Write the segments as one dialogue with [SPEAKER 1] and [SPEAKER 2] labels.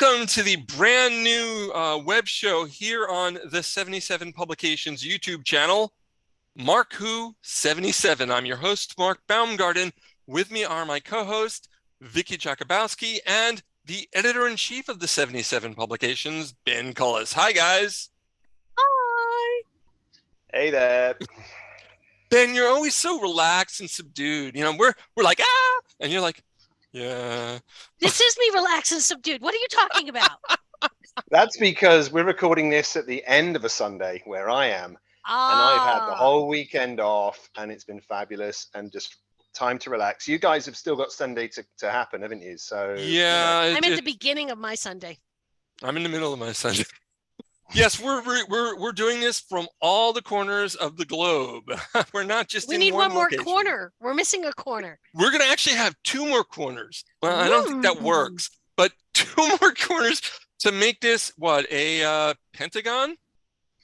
[SPEAKER 1] Welcome to the brand new web show here on the 77 Publications YouTube channel, MarkWHO77. I'm your host, Mark Baumgarten. With me are my co-host, Vicky Jakubowski, and the editor-in-chief of the 77 Publications, Ben Cullis. Hi, guys.
[SPEAKER 2] Hi.
[SPEAKER 3] Hey there.
[SPEAKER 1] Ben, you're always so relaxed and subdued. You know, we're like, ah, and you're like, yeah.
[SPEAKER 2] This is me relaxed and subdued. What are you talking about?
[SPEAKER 3] That's because we're recording this at the end of a Sunday where I am. And I've had the whole weekend off and it's been fabulous and just time to relax. You guys have still got Sunday to happen, haven't you? So
[SPEAKER 1] yeah,
[SPEAKER 2] I'm at the beginning of my Sunday.
[SPEAKER 1] I'm in the middle of my Sunday. Yes, we're doing this from all the corners of the globe. We're not just.
[SPEAKER 2] We need one more corner. We're missing a corner.
[SPEAKER 1] We're gonna actually have two more corners. Well, I don't think that works, but two more corners to make this a pentagon.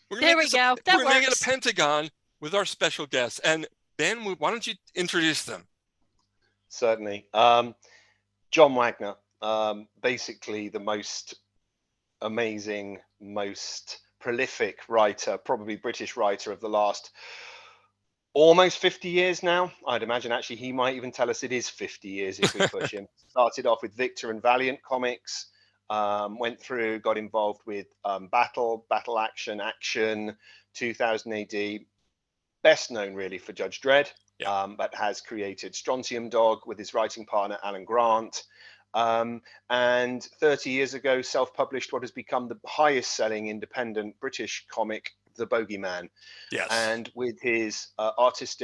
[SPEAKER 2] There we go. That works.
[SPEAKER 1] We're making a pentagon with our special guests. And Ben, why don't you introduce them?
[SPEAKER 3] Certainly, John Wagner, basically the most amazing, most prolific writer, probably British writer of the last almost 50 years now. I'd imagine actually he might even tell us it is 50 years if we push him. Started off with Victor and Valiant comics, went through, got involved with Battle Action, 2000 AD, best known really for Judge Dredd, but has created Strontium Dog with his writing partner Alan Grant. And 30 years ago, self-published what has become the highest-selling independent British comic, The Bogie Man.
[SPEAKER 1] Yes.
[SPEAKER 3] And with his artist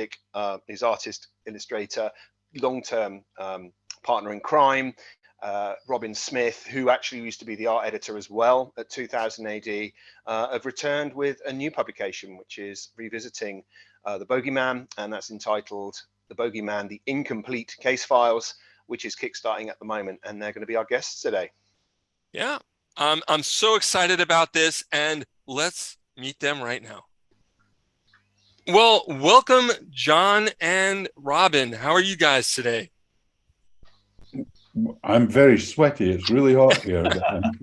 [SPEAKER 3] illustrator, long-term partner in crime, Robin Smith, who actually used to be the art editor as well at 2000 AD, have returned with a new publication, which is revisiting The Bogie Man, and that's entitled The Bogie Man, The Incomplete Case Files, which is kickstarting at the moment, and they're going to be our guests today.
[SPEAKER 1] Yeah, I'm so excited about this, and let's meet them right now. Well, welcome, John and Robin. How are you guys today?
[SPEAKER 4] I'm very sweaty. It's really hot here.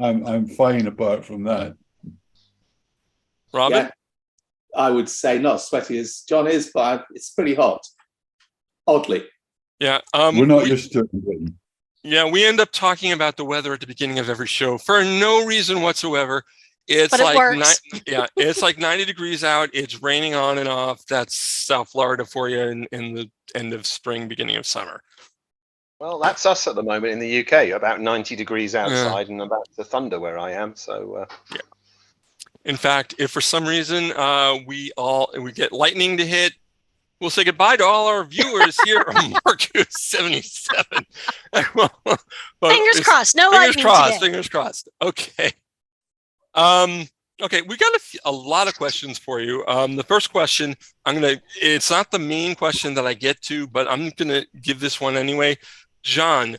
[SPEAKER 4] I'm fine apart from that.
[SPEAKER 1] Robin?
[SPEAKER 5] Yeah, I would say not as sweaty as John is, but it's pretty hot, oddly.
[SPEAKER 1] Yeah,
[SPEAKER 4] we're not used to it.
[SPEAKER 1] Yeah, we end up talking about the weather at the beginning of every show for no reason whatsoever. It's it's like 90 degrees out. It's raining on and off. That's South Florida for you in the end of spring, beginning of summer.
[SPEAKER 3] Well, that's us at the moment in the UK. About 90 degrees outside and about the thunder where I am. So
[SPEAKER 1] yeah. In fact, if for some reason we get lightning to hit, we'll say goodbye to all our viewers here on MarkWHO77.
[SPEAKER 2] Fingers crossed. No lightning today.
[SPEAKER 1] Fingers crossed. Okay. Okay, we got a lot of questions for you. The first question, it's not the main question that I get to, but I'm going to give this one anyway. John,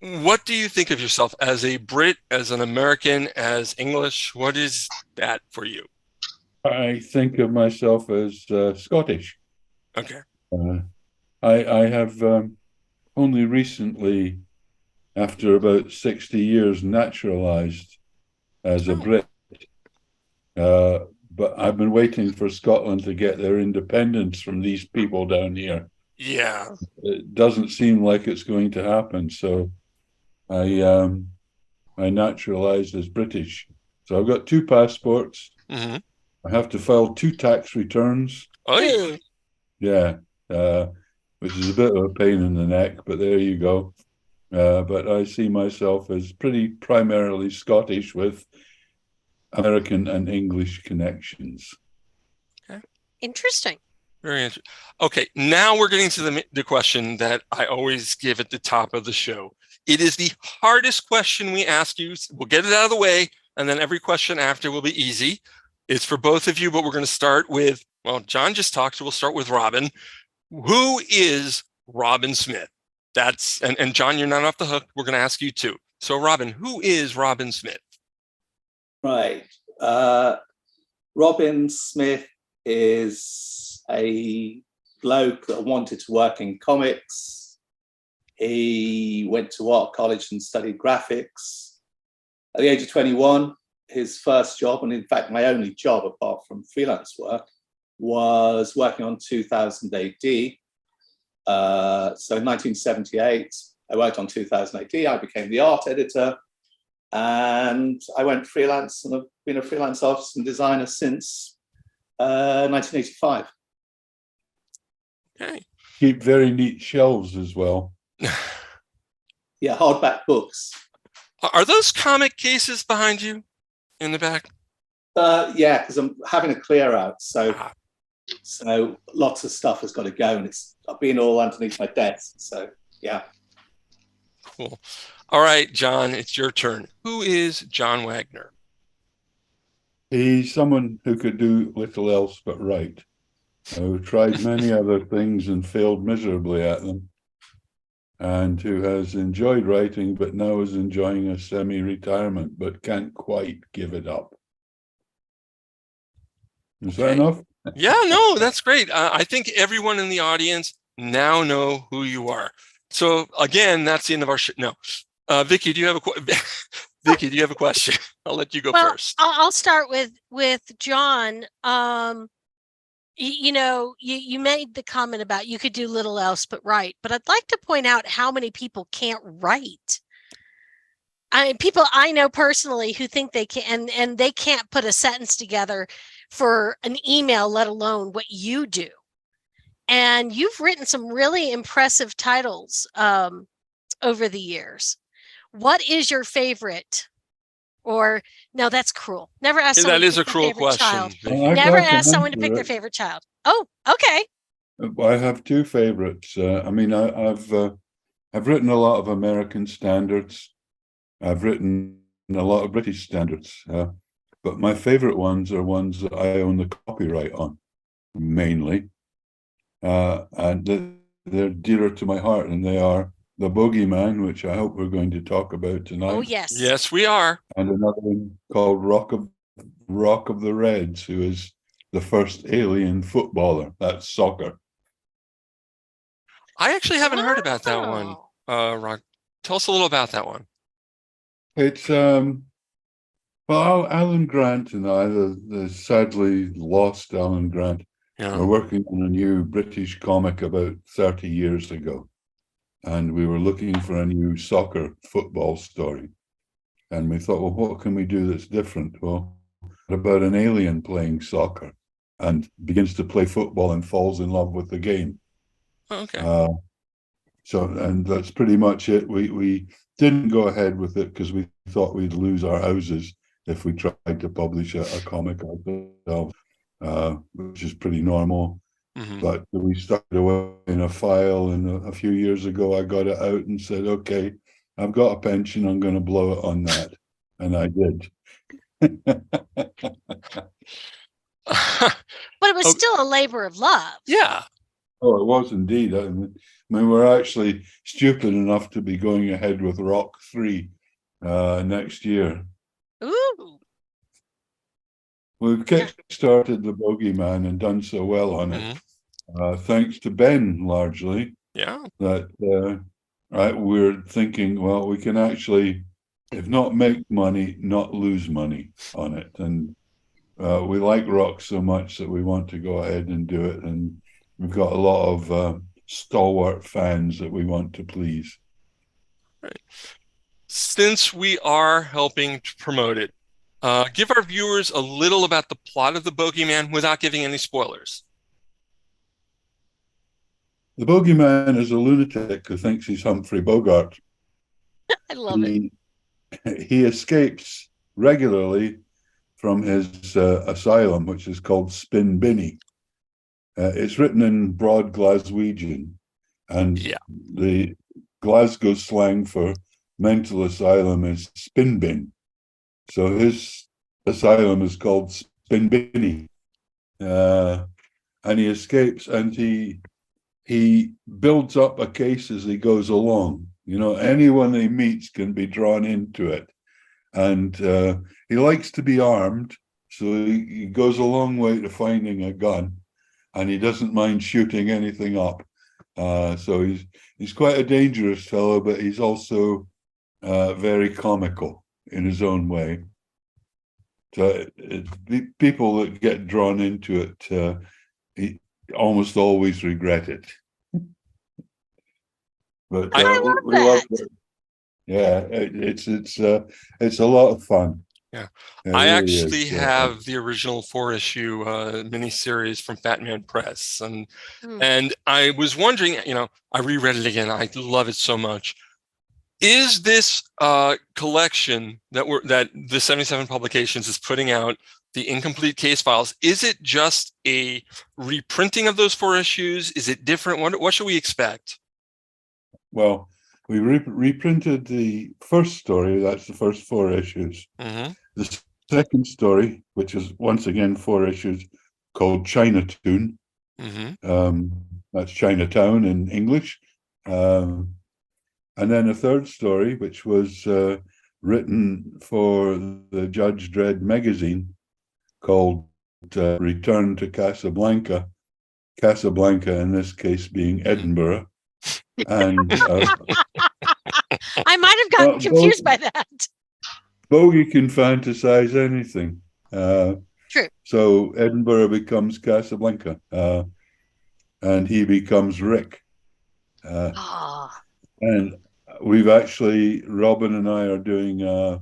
[SPEAKER 1] what do you think of yourself as a Brit, as an American, as English? What is that for you?
[SPEAKER 4] I think of myself as Scottish.
[SPEAKER 1] Okay.
[SPEAKER 4] I have only recently, after about 60 years, naturalized as a Brit. But I've been waiting for Scotland to get their independence from these people down here.
[SPEAKER 1] Yeah.
[SPEAKER 4] It doesn't seem like it's going to happen. So I naturalized as British. So I've got 2 passports.
[SPEAKER 1] Mm-hmm.
[SPEAKER 4] I have to file 2 tax returns.
[SPEAKER 1] Oh, yeah.
[SPEAKER 4] Yeah, which is a bit of a pain in the neck, but there you go. But I see myself as pretty primarily Scottish with American and English connections.
[SPEAKER 1] Okay.
[SPEAKER 2] Interesting.
[SPEAKER 1] Very interesting. Okay, now we're getting to the question that I always give at the top of the show. It is the hardest question we ask you. We'll get it out of the way, and then every question after will be easy. It's for both of you, but we're going to start with, well, John just talked, so we'll start with Robin. Who is Robin Smith? And John, you're not off the hook. We're going to ask you too. So Robin, who is Robin Smith?
[SPEAKER 5] Right. Robin Smith is a bloke that wanted to work in comics. He went to art college and studied graphics. At the age of 21, his first job, and in fact my only job apart from freelance work, was working on 2000 AD. So in 1978, I worked on 2000 AD. I became the art editor, and I went freelance, and I've been a freelance artist and designer since 1985.
[SPEAKER 1] Okay.
[SPEAKER 4] Keep very neat shelves as well.
[SPEAKER 5] Yeah, hardback books.
[SPEAKER 1] Are those comic cases behind you in the back?
[SPEAKER 5] Yeah, because I'm having a clear out, so lots of stuff has got to go, and it's been all underneath my desk. So yeah.
[SPEAKER 1] Cool. All right, John, it's your turn. Who is John Wagner?
[SPEAKER 4] He's someone who could do little else but write, who tried many other things and failed miserably at them, and who has enjoyed writing but now is enjoying a semi-retirement but can't quite give it up. Is that enough?
[SPEAKER 1] Yeah, no, that's great. I think everyone in the audience now know who you are. So again, that's the end of our show. No, Vicky, do you have Vicky, do you have a question? I'll let you go first.
[SPEAKER 2] I'll start with John. You know, you made the comment about you could do little else but write, but I'd like to point out how many people can't write. People I know personally who think they can, and they can't put a sentence together for an email, let alone what you do. And you've written some really impressive titles over the years. What is your favorite? Or no, that's cruel. Never ask someone.
[SPEAKER 1] That is a cruel question.
[SPEAKER 2] Never ask someone to pick their favorite child. Oh, okay.
[SPEAKER 4] I have two favorites. I mean, I've written a lot of American standards. I've written a lot of British standards, but my favorite ones are ones that I own the copyright on, mainly, and they're dearer to my heart, and they are the Bogie Man, which I hope we're going to talk about tonight.
[SPEAKER 2] Oh yes,
[SPEAKER 1] yes, we are.
[SPEAKER 4] And another one called Rock of the Reds, who is the first alien footballer. That's soccer.
[SPEAKER 1] I actually haven't heard about that one. Rock, tell us a little about that one.
[SPEAKER 4] It's well, Alan Grant and I, the sadly lost Alan Grant, were working on a new British comic about 30 years ago, and we were looking for a new soccer football story, and we thought, well, what can we do that's different? Well, about an alien playing soccer and begins to play football and falls in love with the game.
[SPEAKER 1] Okay.
[SPEAKER 4] And that's pretty much it. We didn't go ahead with it because we thought we'd lose our houses if we tried to publish a comic ourselves, which is pretty normal. Mm-hmm. But we started away in a file, and a few years ago I got it out and said, okay, I've got a pension, I'm going to blow it on that. And I did.
[SPEAKER 2] But it was still a labor of love.
[SPEAKER 1] Yeah.
[SPEAKER 4] Oh, it was indeed. I mean, we're actually stupid enough to be going ahead with Rock 3 next year.
[SPEAKER 2] Ooh.
[SPEAKER 4] We've kickstarted the Bogie Man and done so well on it, thanks to Ben largely.
[SPEAKER 1] Yeah.
[SPEAKER 4] That we're thinking, well, we can actually, if not make money, not lose money on it. And we like Rock so much that we want to go ahead and do it. And we've got a lot of stalwart fans that we want to please.
[SPEAKER 1] Right. Since we are helping to promote it, give our viewers a little about the plot of the Bogie Man without giving any spoilers.
[SPEAKER 4] The Bogie Man is a lunatic who thinks he's Humphrey Bogart.
[SPEAKER 2] I love it.
[SPEAKER 4] He escapes regularly from his asylum, which is called Spin Binny. It's written in broad Glaswegian, and the Glasgow slang for mental asylum is Spin Bin. So his asylum is called Spin Binny, and he escapes, and he builds up a case as he goes along. You know, anyone he meets can be drawn into it, and he likes to be armed, so he goes a long way to finding a gun, and he doesn't mind shooting anything up. So he's quite a dangerous fellow, but he's also very comical. in his own way. So the people that get drawn into it almost always regret it. But
[SPEAKER 2] I love
[SPEAKER 4] we love
[SPEAKER 2] that.
[SPEAKER 4] it. Yeah, it's a lot of fun.
[SPEAKER 1] Yeah,
[SPEAKER 4] It
[SPEAKER 1] I
[SPEAKER 4] really
[SPEAKER 1] actually
[SPEAKER 4] is.
[SPEAKER 1] have the original 4-issue miniseries from Fat Man Press,
[SPEAKER 2] Hmm.
[SPEAKER 1] and I was wondering, I reread it again. I love it so much. Is this collection that the 77 Publications is putting out, the incomplete case files, is it just a reprinting of those 4 issues? Is it different? What should we expect?
[SPEAKER 4] Well, we reprinted the first story. That's the first 4 issues.
[SPEAKER 1] Mm-hmm.
[SPEAKER 4] The second story, which is once again 4 issues, called Chinatown.
[SPEAKER 1] Mm-hmm.
[SPEAKER 4] That's Chinatown in English. And then a third story, which was written for the Judge Dredd magazine, called Return to Casablanca. Casablanca, in this case, being Edinburgh. And
[SPEAKER 2] I might have gotten confused by that.
[SPEAKER 4] Bogie can fantasize anything.
[SPEAKER 2] True.
[SPEAKER 4] So Edinburgh becomes Casablanca, and he becomes Rick. And we've actually, Robin and I are doing a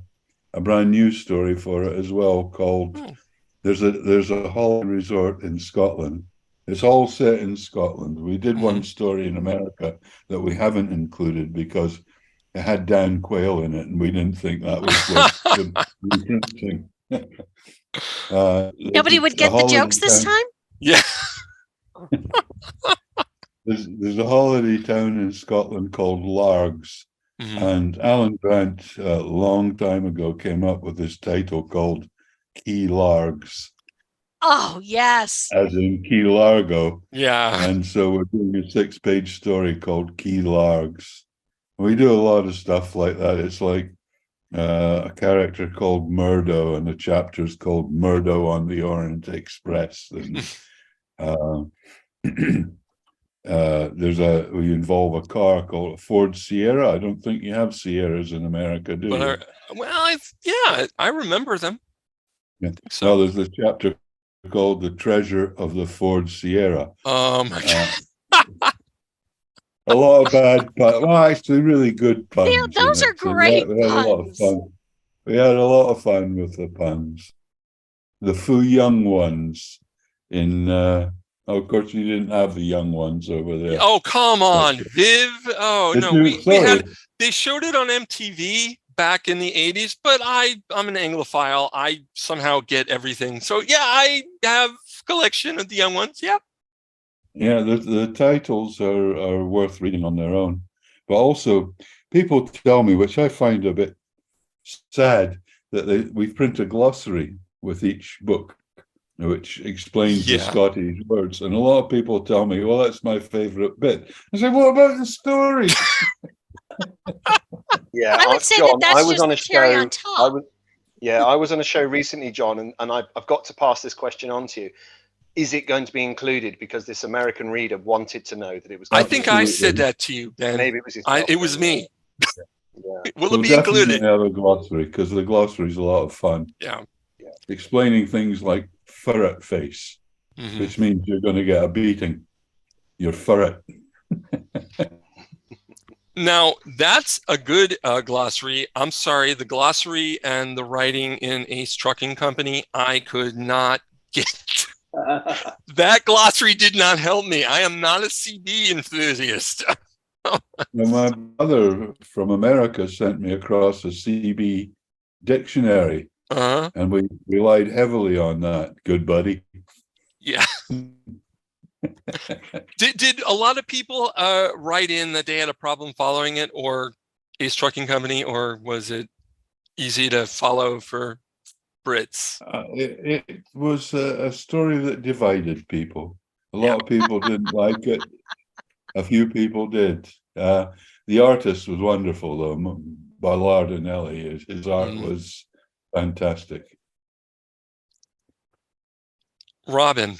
[SPEAKER 4] brand new story for it as well, called there's a holiday resort in Scotland. It's all set in Scotland. We did one story in America that we haven't included because it had Dan Quayle in it, and we didn't think that was worth reprinting.
[SPEAKER 2] Nobody would get the jokes this time?
[SPEAKER 1] Yeah.
[SPEAKER 4] There's a holiday town in Scotland called Largs, and Alan Grant a long time ago came up with this title called Key Largs.
[SPEAKER 2] Oh, yes.
[SPEAKER 4] As in Key Largo.
[SPEAKER 1] Yeah.
[SPEAKER 4] And so we're doing a 6-page story called Key Largs. We do a lot of stuff like that. It's like a character called Murdo, and the chapter's called Murdo on the Orient Express. And we involve a car called a Ford Sierra. I don't think you have Sierras in America, do you?
[SPEAKER 1] Well, I remember them.
[SPEAKER 4] Yeah.
[SPEAKER 1] So
[SPEAKER 4] well, there's a chapter called The Treasure of the Ford Sierra.
[SPEAKER 1] Oh my God.
[SPEAKER 4] A lot of bad puns. Well, actually, really good puns.
[SPEAKER 2] Yeah, those are great
[SPEAKER 4] we had a lot of fun. We had a lot of fun with the puns. The Fu Young ones in. Of course, you didn't have the young ones over there.
[SPEAKER 1] Oh, come on, Viv. Oh no, we had. They showed it on MTV back in the 80s, but I'm an Anglophile. I somehow get everything. So yeah, I have a collection of the young ones. Yeah.
[SPEAKER 4] Yeah, the titles are worth reading on their own. But also, people tell me, which I find a bit sad, that we print a glossary with each book, which explains the Scottish words. And a lot of people tell me, well, that's my favorite bit. I say, what about the story?
[SPEAKER 3] Yeah,
[SPEAKER 2] I would say
[SPEAKER 3] John,
[SPEAKER 2] that's
[SPEAKER 3] I was
[SPEAKER 2] just
[SPEAKER 3] on a
[SPEAKER 2] cherry
[SPEAKER 3] show.
[SPEAKER 2] on top.
[SPEAKER 3] I was on a show recently, John, and I've got to pass this question on to you. Is it going to be included? Because this American reader wanted to know that it was.
[SPEAKER 1] I think I said that to you, Ben.
[SPEAKER 3] Maybe it was
[SPEAKER 1] it was me.
[SPEAKER 3] Yeah.
[SPEAKER 1] Will it be included?
[SPEAKER 4] Have a glossary, because the glossary is a lot of fun.
[SPEAKER 1] Yeah.
[SPEAKER 4] Explaining things like ferret face, which means you're going to get a beating. You're ferret.
[SPEAKER 1] Now, that's a good glossary. I'm sorry, the glossary and the writing in Ace Trucking Company, I could not get. That glossary did not help me. I am not a CB enthusiast.
[SPEAKER 4] My brother from America sent me across a CB dictionary, and we relied heavily on that. Good buddy.
[SPEAKER 1] Yeah. Did a lot of people write in that they had a problem following it, or Ace Trucking Company, or was it easy to follow for Brits?
[SPEAKER 4] It was a story that divided people. A lot of people didn't like it. A few people did. The artist was wonderful, though. Ballardinelli, his art was fantastic.
[SPEAKER 1] Robin,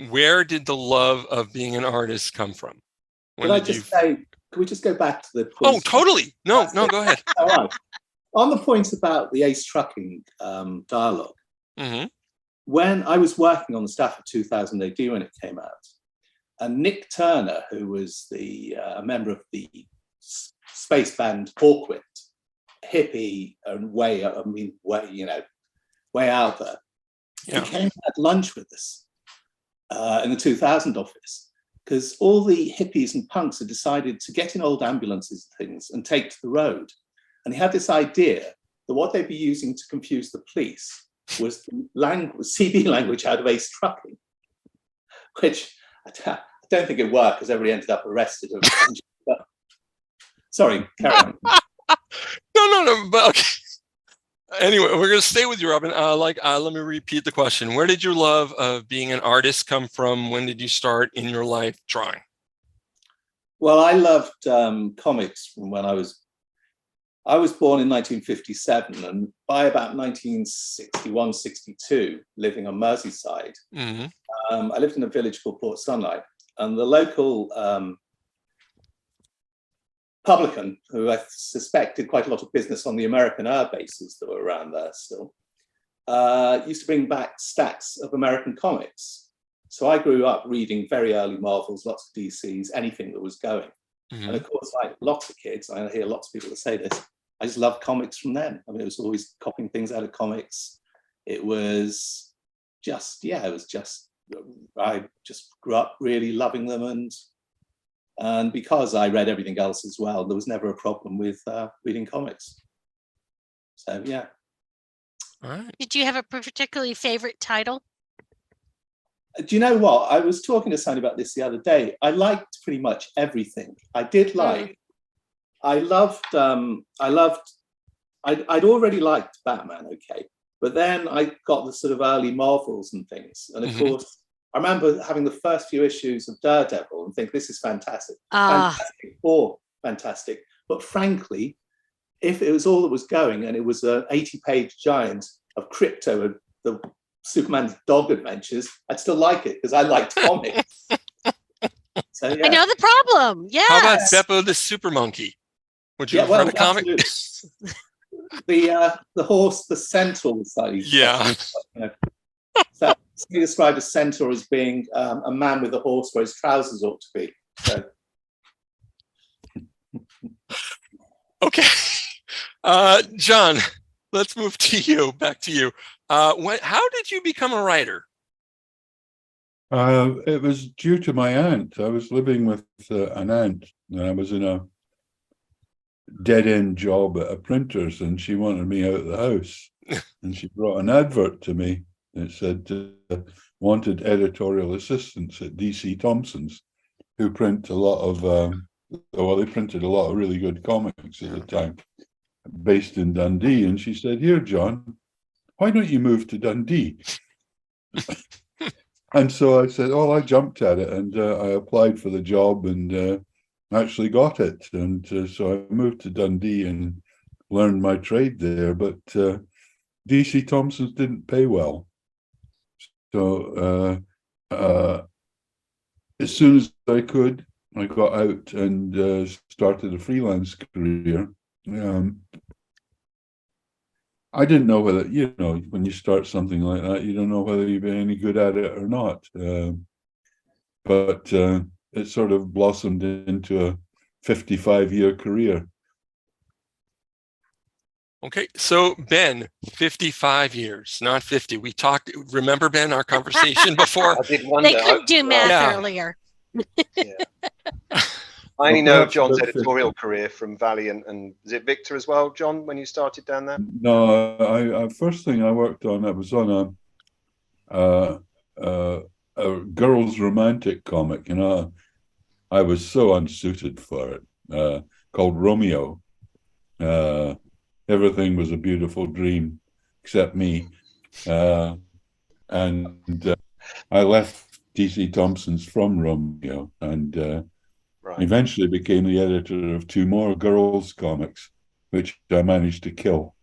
[SPEAKER 1] where did the love of being an artist come from?
[SPEAKER 5] Can we just go back to the quiz?
[SPEAKER 1] Oh, totally. No, go ahead.
[SPEAKER 5] All right. on the point about the Ace Trucking dialogue,
[SPEAKER 1] Mm-hmm.
[SPEAKER 5] when I was working on the staff of 2000 AD when it came out, and Nick Turner, who was a member of the space band Hawkwind, hippie and way out there,
[SPEAKER 1] Yeah.
[SPEAKER 5] he came and had lunch with us in the 2000 office, because all the hippies and punks had decided to get in old ambulances and things and take to the road. And he had this idea that what they'd be using to confuse the police was the CB language out of Ace Trucking, which I don't think it worked because everybody ended up arrested. Sorry, carry on.
[SPEAKER 1] No, but okay. Anyway, we're going to stay with you, Robin. Let me repeat the question. Where did your love of being an artist come from? When did you start in your life drawing?
[SPEAKER 5] Well, I loved comics from when I was born in 1957, and by about 1961, 62, living on Merseyside,
[SPEAKER 1] Mm-hmm.
[SPEAKER 5] I lived in a village called Port Sunlight, and the local publican, who I suspect did quite a lot of business on the American air bases that were around there still, used to bring back stacks of American comics. So I grew up reading very early Marvels, lots of DCs, anything that was going.
[SPEAKER 1] Mm-hmm.
[SPEAKER 5] And of course, like lots of kids, I hear lots of people that say this, I just loved comics from then. I mean, it was always copying things out of comics. It was just, I just grew up really loving them. And because I read everything else as well, there was never a problem with reading comics. So, yeah.
[SPEAKER 1] All right.
[SPEAKER 2] Did you have a particularly favorite title?
[SPEAKER 5] Do you know what? I was talking to somebody about this the other day. I liked pretty much everything. I did like, I'd already liked Batman, okay. But then I got the sort of early Marvels and things. And of course, I remember having the first few issues of Daredevil and think, this is fantastic. Fantastic. But frankly, if it was all that was going and it was an 80-page giant of Crypto and the Superman's dog adventures, I'd still like it because I liked comics. So, yeah.
[SPEAKER 2] I know the problem. Yeah.
[SPEAKER 1] How about Beppo the Super Monkey? Would you run a comic?
[SPEAKER 5] The horse, the centaur.
[SPEAKER 1] Yeah.
[SPEAKER 5] So he described a centaur as being a man with a horse where his trousers ought to be. So.
[SPEAKER 1] Okay. John, let's move to you. Back to you. How did you become a writer?
[SPEAKER 4] It was due to my aunt. I was living with an aunt, and I was in a dead-end job at a printer's, and she wanted me out of the house. And she brought an advert to me that said wanted editorial assistants at DC Thompson's, who print a lot of, they printed a lot of really good comics at the time, based in Dundee. And she said, here, John, why don't you move to Dundee? And so I said, I jumped at it, and I applied for the job and actually got it. And so I moved to Dundee and learned my trade there. But DC Thompson's didn't pay well. So as soon as I could, I got out and started a freelance career. I didn't know whether, when you start something like that, you don't know whether you've been any good at it or not. But it sort of blossomed into a 55-year career.
[SPEAKER 1] Okay, so Ben, 55 years, not 50. We talked, remember, Ben, our conversation before?
[SPEAKER 3] I did wonder.
[SPEAKER 2] They couldn't do math earlier.
[SPEAKER 3] Yeah. I only know of John's editorial career from Valiant, and is it Victor as well, John, when you started down there?
[SPEAKER 4] No, I first thing I worked on, I was on a girls' romantic comic, I was so unsuited for it, called Romeo. Everything was a beautiful dream, except me. And I left DC Thompson's from Romeo, and eventually became the editor of 2 more girls' comics, which I managed to kill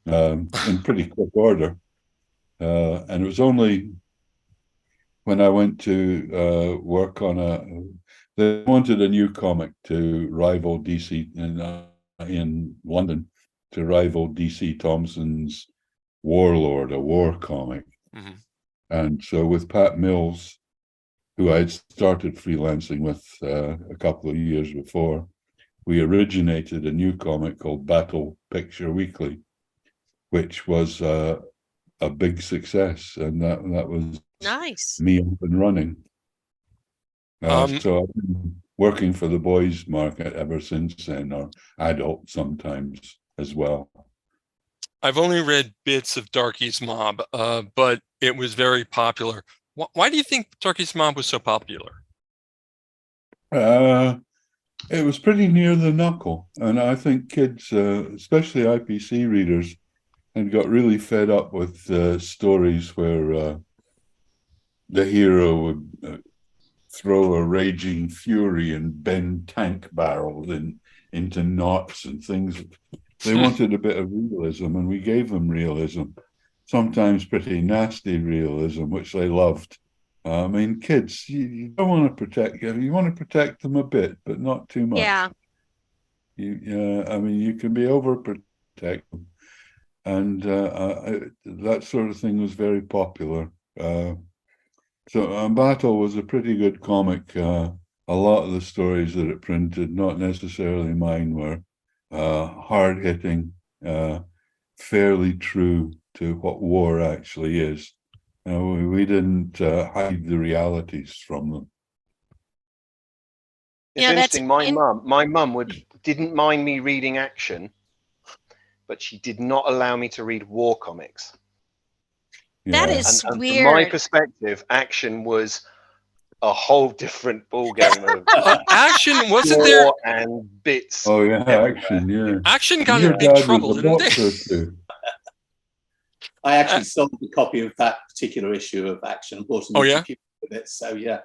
[SPEAKER 4] in pretty quick order. And it was only when I went to work on they wanted a new comic to rival DC in London. to rival DC Thompson's Warlord, a war comic.
[SPEAKER 1] Mhm.
[SPEAKER 4] And so with Pat Mills, who I'd started freelancing with a couple of years before, we originated a new comic called Battle Picture Weekly, which was a big success, and that was
[SPEAKER 2] Nice.
[SPEAKER 4] me up and running. So I've been working for the boys market ever since then, or adult sometimes as well.
[SPEAKER 1] I've only read bits of Darky's Mob, but it was very popular. Why do you think Darky's Mob was so popular?
[SPEAKER 4] It was pretty near the knuckle, and I think kids, especially IPC readers, had got really fed up with stories where the hero would throw a raging fury and bend tank barrels into knots and things. They wanted a bit of realism, and we gave them realism, sometimes pretty nasty realism, which they loved. I mean, kids, you don't want to protect them. You want to protect them a bit, but not too much.
[SPEAKER 2] Yeah.
[SPEAKER 4] I mean, you can be overprotect them, and that sort of thing was very popular. So Battle was a pretty good comic. A lot of the stories that it printed, not necessarily mine, were hard-hitting, fairly true to what war actually is. We didn't hide the realities from them.
[SPEAKER 3] It's interesting. My mum didn't mind me reading action, but she did not allow me to read war comics.
[SPEAKER 2] That is
[SPEAKER 3] and
[SPEAKER 2] weird.
[SPEAKER 3] From my perspective, action was a whole different ballgame of
[SPEAKER 1] Action wasn't there,
[SPEAKER 3] and bits.
[SPEAKER 4] Oh yeah,
[SPEAKER 3] everywhere.
[SPEAKER 4] action, yeah.
[SPEAKER 1] Action got
[SPEAKER 4] Your
[SPEAKER 1] in big
[SPEAKER 4] dad
[SPEAKER 1] trouble,
[SPEAKER 4] was a
[SPEAKER 1] didn't
[SPEAKER 4] boxer
[SPEAKER 1] they?
[SPEAKER 4] too.
[SPEAKER 5] I actually sold a copy of that particular issue of Action and bought a new computer with it. So yeah.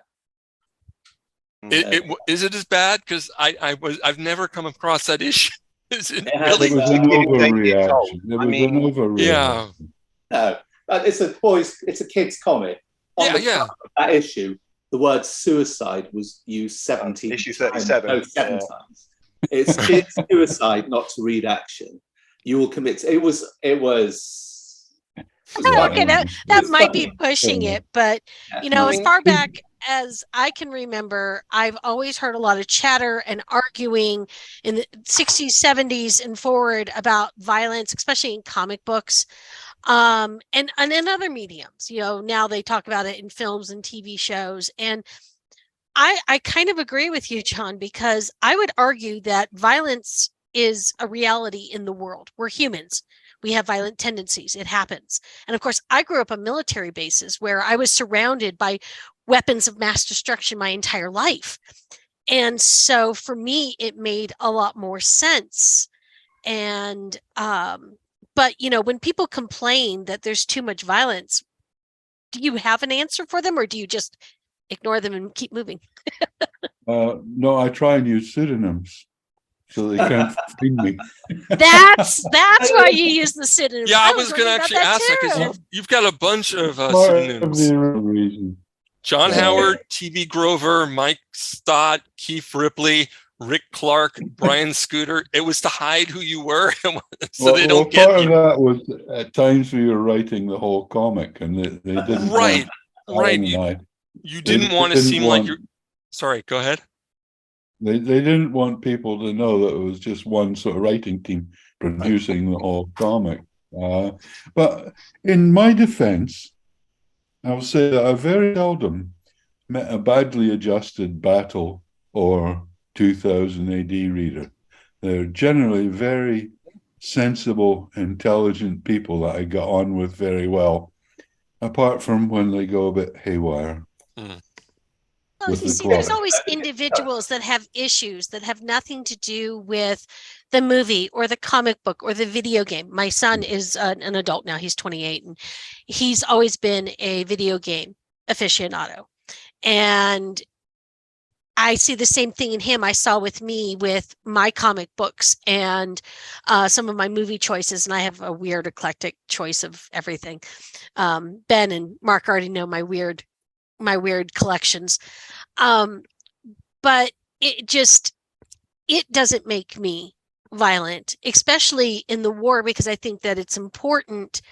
[SPEAKER 1] Is it as bad? Because I've never come across that issue. Is it
[SPEAKER 5] It has,
[SPEAKER 1] really?
[SPEAKER 4] It was an overreaction. It was an overreaction.
[SPEAKER 1] Yeah.
[SPEAKER 5] No, it's a kid's comic. On the cover of that issue, the word suicide was used 17
[SPEAKER 3] issue
[SPEAKER 5] times.
[SPEAKER 3] 37.
[SPEAKER 5] No, 7 times. It's kids' suicide not to read action. You will commit. It was
[SPEAKER 2] Okay, that might be pushing it, but as far back as I can remember, I've always heard a lot of chatter and arguing in the 60s, 70s, and forward about violence, especially in comic books, and in other mediums. Now they talk about it in films and TV shows, and I kind of agree with you, John, because I would argue that violence is a reality in the world. We're humans. We have violent tendencies. It happens. And of course, I grew up on military bases where I was surrounded by weapons of mass destruction my entire life. And so for me, it made a lot more sense. And, but when people complain that there's too much violence, do you have an answer for them, or do you just ignore them and keep moving?
[SPEAKER 4] No, I try and use pseudonyms so they can't find me.
[SPEAKER 2] That's why you use the pseudonym.
[SPEAKER 1] Yeah, I was going to actually ask that because you've got a bunch of pseudonyms.
[SPEAKER 4] Reason.
[SPEAKER 1] John Howard, T.B. Grover, Mike Stott, Keith Ripley, Rick Clark, Brian Scooter. It was to hide who you were, so they don't get
[SPEAKER 4] part
[SPEAKER 1] you.
[SPEAKER 4] Of that was at times we were writing the whole comic, and they didn't.
[SPEAKER 1] Right. You didn't want to seem like you're. Sorry, go ahead.
[SPEAKER 4] They didn't want people to know that it was just one sort of writing team producing the whole comic. But in my defense, I'll say that I very seldom met a badly adjusted Battle or 2000 AD reader. They're generally very sensible, intelligent people that I got on with very well, apart from when they go a bit haywire.
[SPEAKER 2] Well, you see, there's always individuals that have issues that have nothing to do with the movie or the comic book or the video game. My son is an adult now. He's 28, and he's always been a video game aficionado. And I see the same thing in him I saw with me with my comic books and some of my movie choices. And I have a weird eclectic choice of everything. Ben and Mark already know my weird collections. But it doesn't make me violent, especially in the war, because I think that it's important,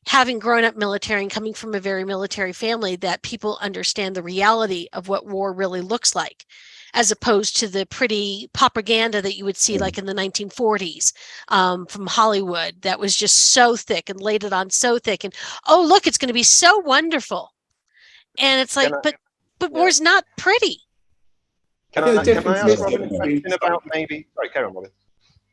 [SPEAKER 2] having grown up military and coming from a very military family, that people understand the reality of what war really looks like, as opposed to the pretty propaganda that you would see like in the 1940s from Hollywood, that was just so thick and laid it on so thick. And, oh, look, it's going to be so wonderful. And it's like, but war's not pretty.
[SPEAKER 3] Can I ask Robin a question about maybe? Sorry, carry on, Robin.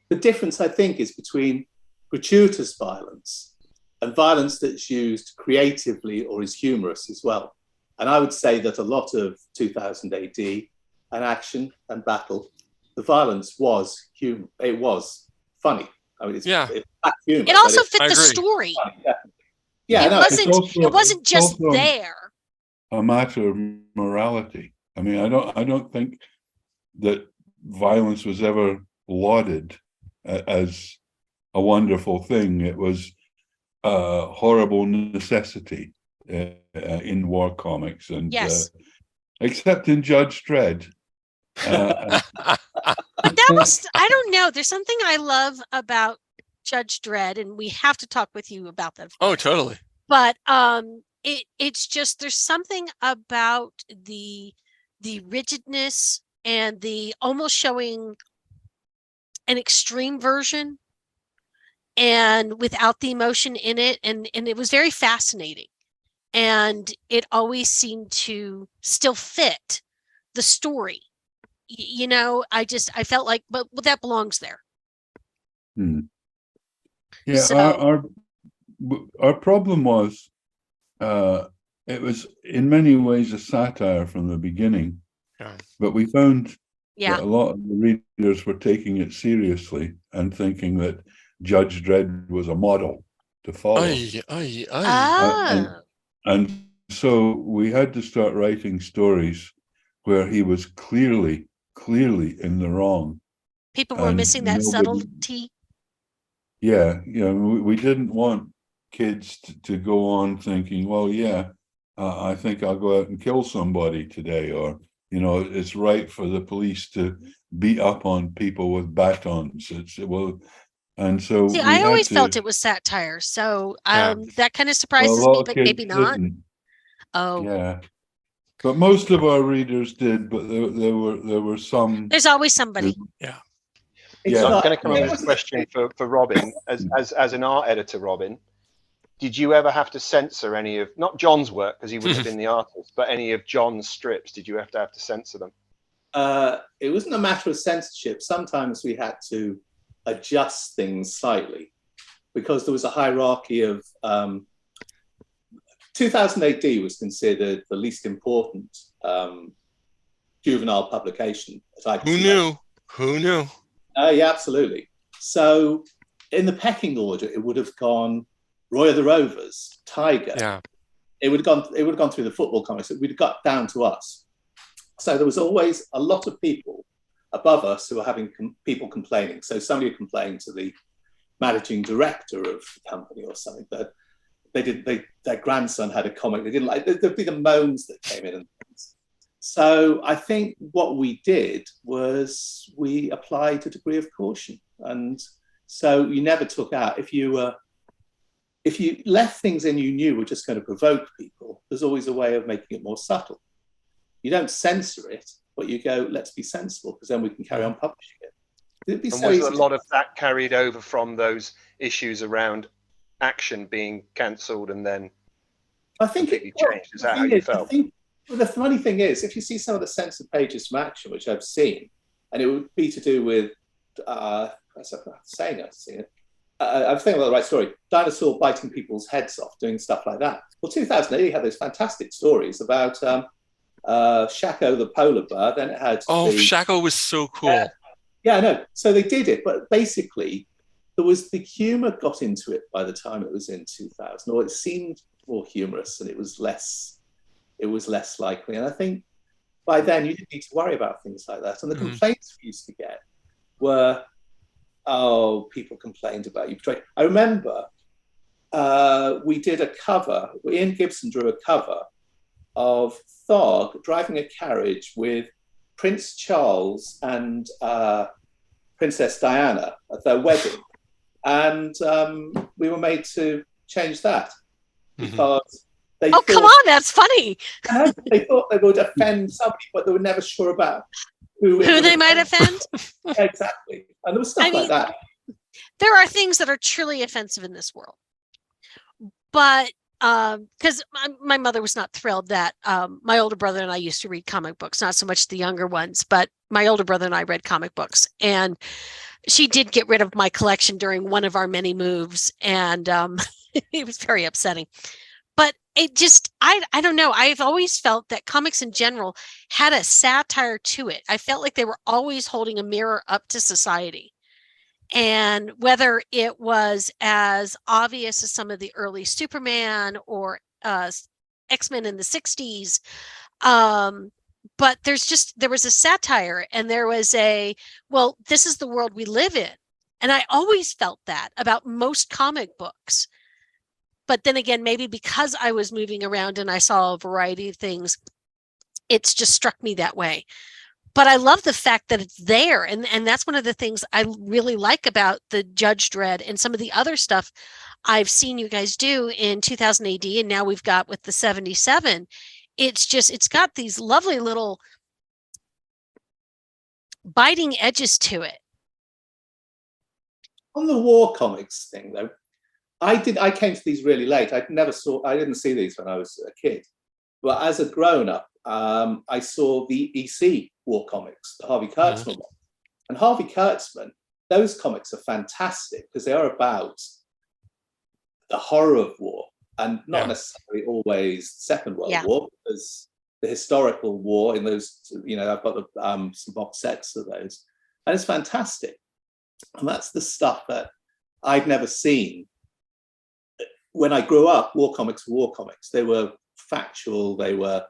[SPEAKER 5] The difference, I think, is between gratuitous violence and violence that's used creatively or is humorous as well. And I would say that a lot of 2000 AD and action and battle, the violence was humor. It was funny. I mean, it's humor,
[SPEAKER 2] it also fit the story. It wasn't just there.
[SPEAKER 4] A matter of morality. I mean, I don't think that violence was ever lauded as a wonderful thing. It was a horrible necessity in war comics, and except in Judge Dredd.
[SPEAKER 2] But that was, I don't know. There's something I love about Judge Dredd, and we have to talk with you about that.
[SPEAKER 1] Oh, totally.
[SPEAKER 2] But it's just, there's something about the rigidness and the almost showing an extreme version and without the emotion in it, and it was very fascinating, and it always seemed to still fit the story. You know, I felt like, but that belongs there.
[SPEAKER 4] Yeah, so, our problem was it was in many ways a satire from the beginning, but we found that a lot of the readers were taking it seriously and thinking that Judge Dredd was a model to follow. And so we had to start writing stories where he was clearly in the wrong.
[SPEAKER 2] People were missing that subtlety.
[SPEAKER 4] Yeah, we didn't want kids to go on thinking, well, I think I'll go out and kill somebody today, or it's right for the police to beat up on people with batons. And so
[SPEAKER 2] I always felt it was satire. So that kind of surprises me, but maybe not. Oh,
[SPEAKER 4] yeah. But most of our readers did, but there were some.
[SPEAKER 2] There's always somebody.
[SPEAKER 3] So I'm going to come up with a question for Robin, as an art editor, Robin. Did you ever have to censor any of, not John's work, because he wouldn't have been the artist, but any of John's strips? Did you have to censor them?
[SPEAKER 5] It wasn't a matter of censorship. Sometimes we had to adjust things slightly because there was a hierarchy of 2000 AD was considered the least important juvenile publication.
[SPEAKER 1] Who knew?
[SPEAKER 5] Yeah, absolutely. So in the pecking order, it would have gone Roy of the Rovers, Tiger.
[SPEAKER 1] Yeah.
[SPEAKER 5] It would have gone through the football comics. It would have got down to us. So there was always a lot of people above us who were having people complaining. So somebody would complain to the managing director of the company or something that their grandson had a comic they didn't like. There'd be the moans that came in and things. So I think what we did was we applied a degree of caution, and so you never took out if you left things in you knew were just going to provoke people. There's always a way of making it more subtle. You don't censor it, but you go, let's be sensible, because then we can carry on publishing it. It'd be
[SPEAKER 3] and
[SPEAKER 5] so
[SPEAKER 3] was
[SPEAKER 5] easy
[SPEAKER 3] a lot of that carried over from those issues around action being cancelled and then
[SPEAKER 5] I think
[SPEAKER 3] completely changed? Is that how you felt?
[SPEAKER 5] Well, the funny thing is, if you see some of the censored pages from Action, which I've seen, and it would be to do with, I'm thinking about the right story, dinosaur biting people's heads off, doing stuff like that. Well, 2008 had those fantastic stories about Shaco the polar bear. Then it had
[SPEAKER 1] Shaco was so cool.
[SPEAKER 5] Yeah, I know. So they did it, but basically there was the humor got into it by the time it was in 2000, or it seemed more humorous, and it was less likely. And I think by then you didn't need to worry about things like that. And the complaints we used to get were, people complained about you. I remember we did a cover. Ian Gibson drew a cover of Thog driving a carriage with Prince Charles and Princess Diana at their wedding. And we were made to change that because they thought,
[SPEAKER 2] come on, that's funny.
[SPEAKER 5] They thought they would offend somebody, but they were never sure about who
[SPEAKER 2] they might offend.
[SPEAKER 5] Exactly. And there was stuff like that.
[SPEAKER 2] There are things that are truly offensive in this world. But because my mother was not thrilled that my older brother and I used to read comic books, not so much the younger ones, but my older brother and I read comic books. And she did get rid of my collection during one of our many moves. And it was very upsetting. But it just, I don't know. I've always felt that comics in general had a satire to it. I felt like they were always holding a mirror up to society. And whether it was as obvious as some of the early Superman or X-Men in the 60s, but there was a satire and there was well, this is the world we live in. And I always felt that about most comic books. But then again, maybe because I was moving around and I saw a variety of things, it's just struck me that way. But I love the fact that it's there. And that's one of the things I really like about the Judge Dredd and some of the other stuff I've seen you guys do in 2000 AD. And now we've got with the 77. It's got these lovely little biting edges to it.
[SPEAKER 5] On the war comics thing, though, I came to these really late. I didn't see these when I was a kid. But as a grown-up, I saw the EC war comics, the Harvey Kurtzman one. And Harvey Kurtzman, those comics are fantastic because they are about the horror of war and not necessarily always Second World War, because the historical war in those, I've got some box sets of those, and it's fantastic. And that's the stuff that I'd never seen. When I grew up, war comics were war comics. They were factual. They were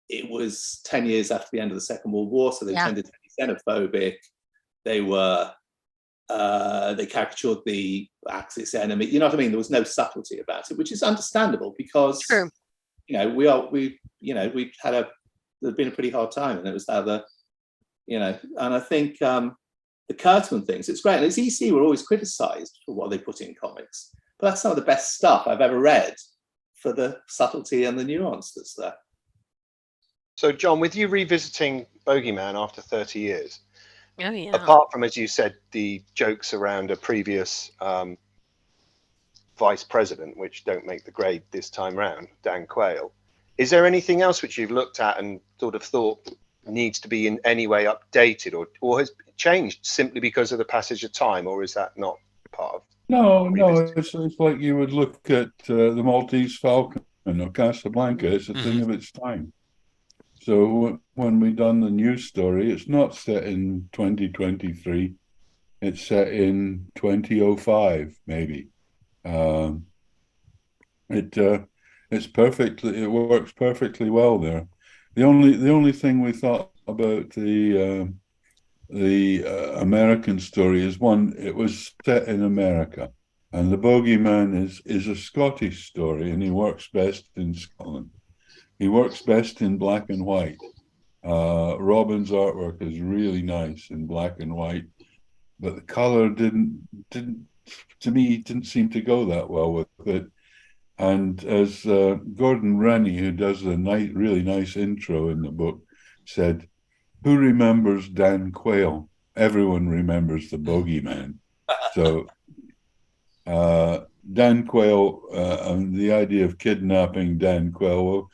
[SPEAKER 5] it was 10 years after the end of the Second World War, so they tended to be xenophobic. They were they caricatured the Axis enemy. You know what I mean? There was no subtlety about it, which is understandable because there'd been a pretty hard time, and it was how and I think the Kurtzman things, it's great. And as EC were always criticized for what they put in comics, but that's some of the best stuff I've ever read for the subtlety and the nuance that's there.
[SPEAKER 3] So, John, with you revisiting Bogie Man after 30 years,
[SPEAKER 2] apart
[SPEAKER 3] from, as you said, the jokes around a previous vice president, which don't make the grade this time round, Dan Quayle, is there anything else which you've looked at and sort of thought needs to be in any way updated or has changed simply because of the passage of time, or is that not part of?
[SPEAKER 4] No, it's like you would look at the Maltese Falcon or Casablanca. It's a thing of its time. So when we done the news story, it's not set in 2023. It's set in 2005, maybe. It works perfectly well there. The only thing we thought about the American story is it was set in America, and the Bogie Man is a Scottish story, and he works best in Scotland. He works best in black and white. Robin's artwork is really nice in black and white, but the color didn't seem to go that well with it. And as Gordon Rennie, who does the really nice intro in the book, said, "Who remembers Dan Quayle? Everyone remembers the Bogie Man." So Dan Quayle, and the idea of kidnapping Dan Quayle, well,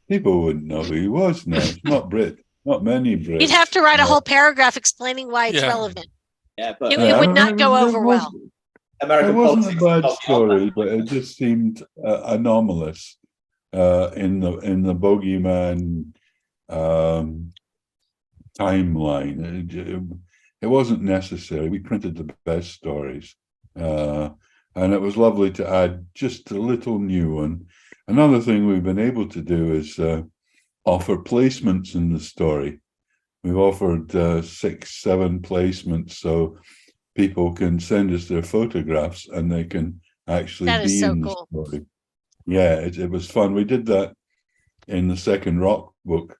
[SPEAKER 4] people wouldn't know who he was now. It's not many Brits.
[SPEAKER 2] You'd have to write a whole paragraph explaining why it's relevant.
[SPEAKER 5] Yeah, but
[SPEAKER 2] it would not go over well.
[SPEAKER 5] American
[SPEAKER 4] it wasn't
[SPEAKER 5] politics
[SPEAKER 4] a bad story, but it just seemed anomalous in the Bogie Man timeline. It wasn't necessary. We printed the best stories, and it was lovely to add just a little new one. Another thing we've been able to do is offer placements in the story. We've offered 6-7 placements, so people can send us their photographs and they can actually be in the story. Yeah, it was fun. We did that in the second Rock book,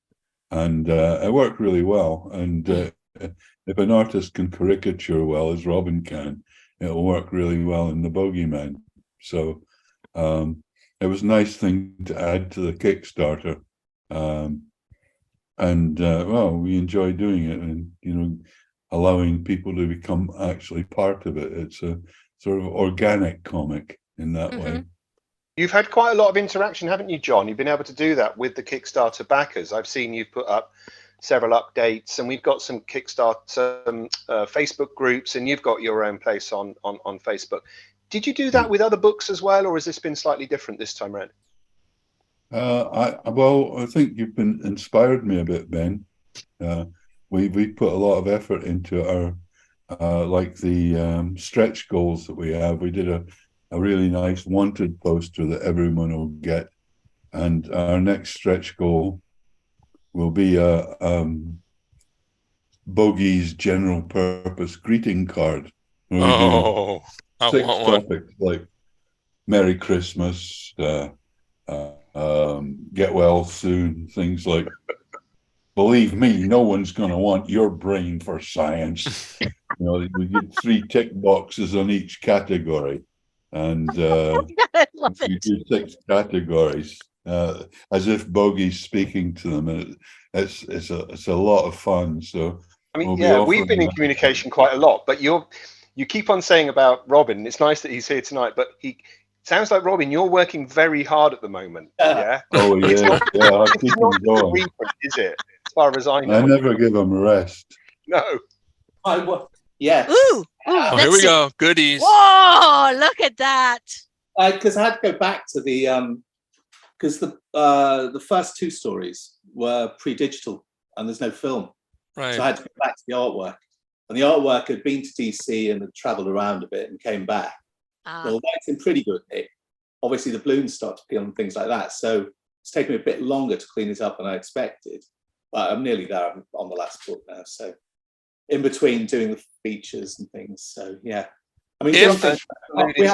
[SPEAKER 4] and it worked really well. And if an artist can caricature well as Robin can, it'll work really well in the Bogie Man. So it was a nice thing to add to the Kickstarter. Well, we enjoy doing it, and allowing people to become actually part of it. It's a sort of organic comic in that way.
[SPEAKER 3] You've had quite a lot of interaction, haven't you, John? You've been able to do that with the Kickstarter backers. I've seen you've put up several updates, and we've got some Kickstarter Facebook groups, and you've got your own place on Facebook. Did you do that with other books as well, or has this been slightly different this time around?
[SPEAKER 4] I think you've been inspired me a bit, Ben. We put a lot of effort into our like the stretch goals that we have. We did a really nice wanted poster that everyone will get, and our next stretch goal will be Bogey's general purpose greeting card.
[SPEAKER 1] Oh, I
[SPEAKER 4] six
[SPEAKER 1] want one.
[SPEAKER 4] topics like Merry Christmas, get well soon, things like, believe me, no one's going to want your brain for science. We get 3 tick boxes on each category, and
[SPEAKER 2] I love
[SPEAKER 4] we
[SPEAKER 2] it.
[SPEAKER 4] do 6 categories, as if Bogey's speaking to them, and it's a lot of fun. So
[SPEAKER 3] I mean,
[SPEAKER 4] we'll
[SPEAKER 3] we've been in communication quite a lot, but you keep on saying about Robin. It's nice that he's here tonight, but sounds like, Robin, you're working very hard at the moment. Yeah.
[SPEAKER 4] Oh yeah, I keep him going.
[SPEAKER 3] Frequent, is it? As far as I know.
[SPEAKER 4] I never give him a rest.
[SPEAKER 3] No.
[SPEAKER 5] Yes.
[SPEAKER 2] Ooh,
[SPEAKER 1] Oh, here we go. Goodies.
[SPEAKER 2] Whoa, look at that.
[SPEAKER 5] Because I had to go back to the because the first 2 stories were pre-digital and there's no film.
[SPEAKER 1] Right.
[SPEAKER 5] So I had to go back to the artwork. And the artwork had been to DC and had travelled around a bit and came back. Well, that's in pretty good nick. Obviously, the balloons start to peel and things like that. So it's taken me a bit longer to clean it up than I expected. But I'm nearly there. I'm on the last book now. So in between doing the features and things. So, yeah. I mean, we won't have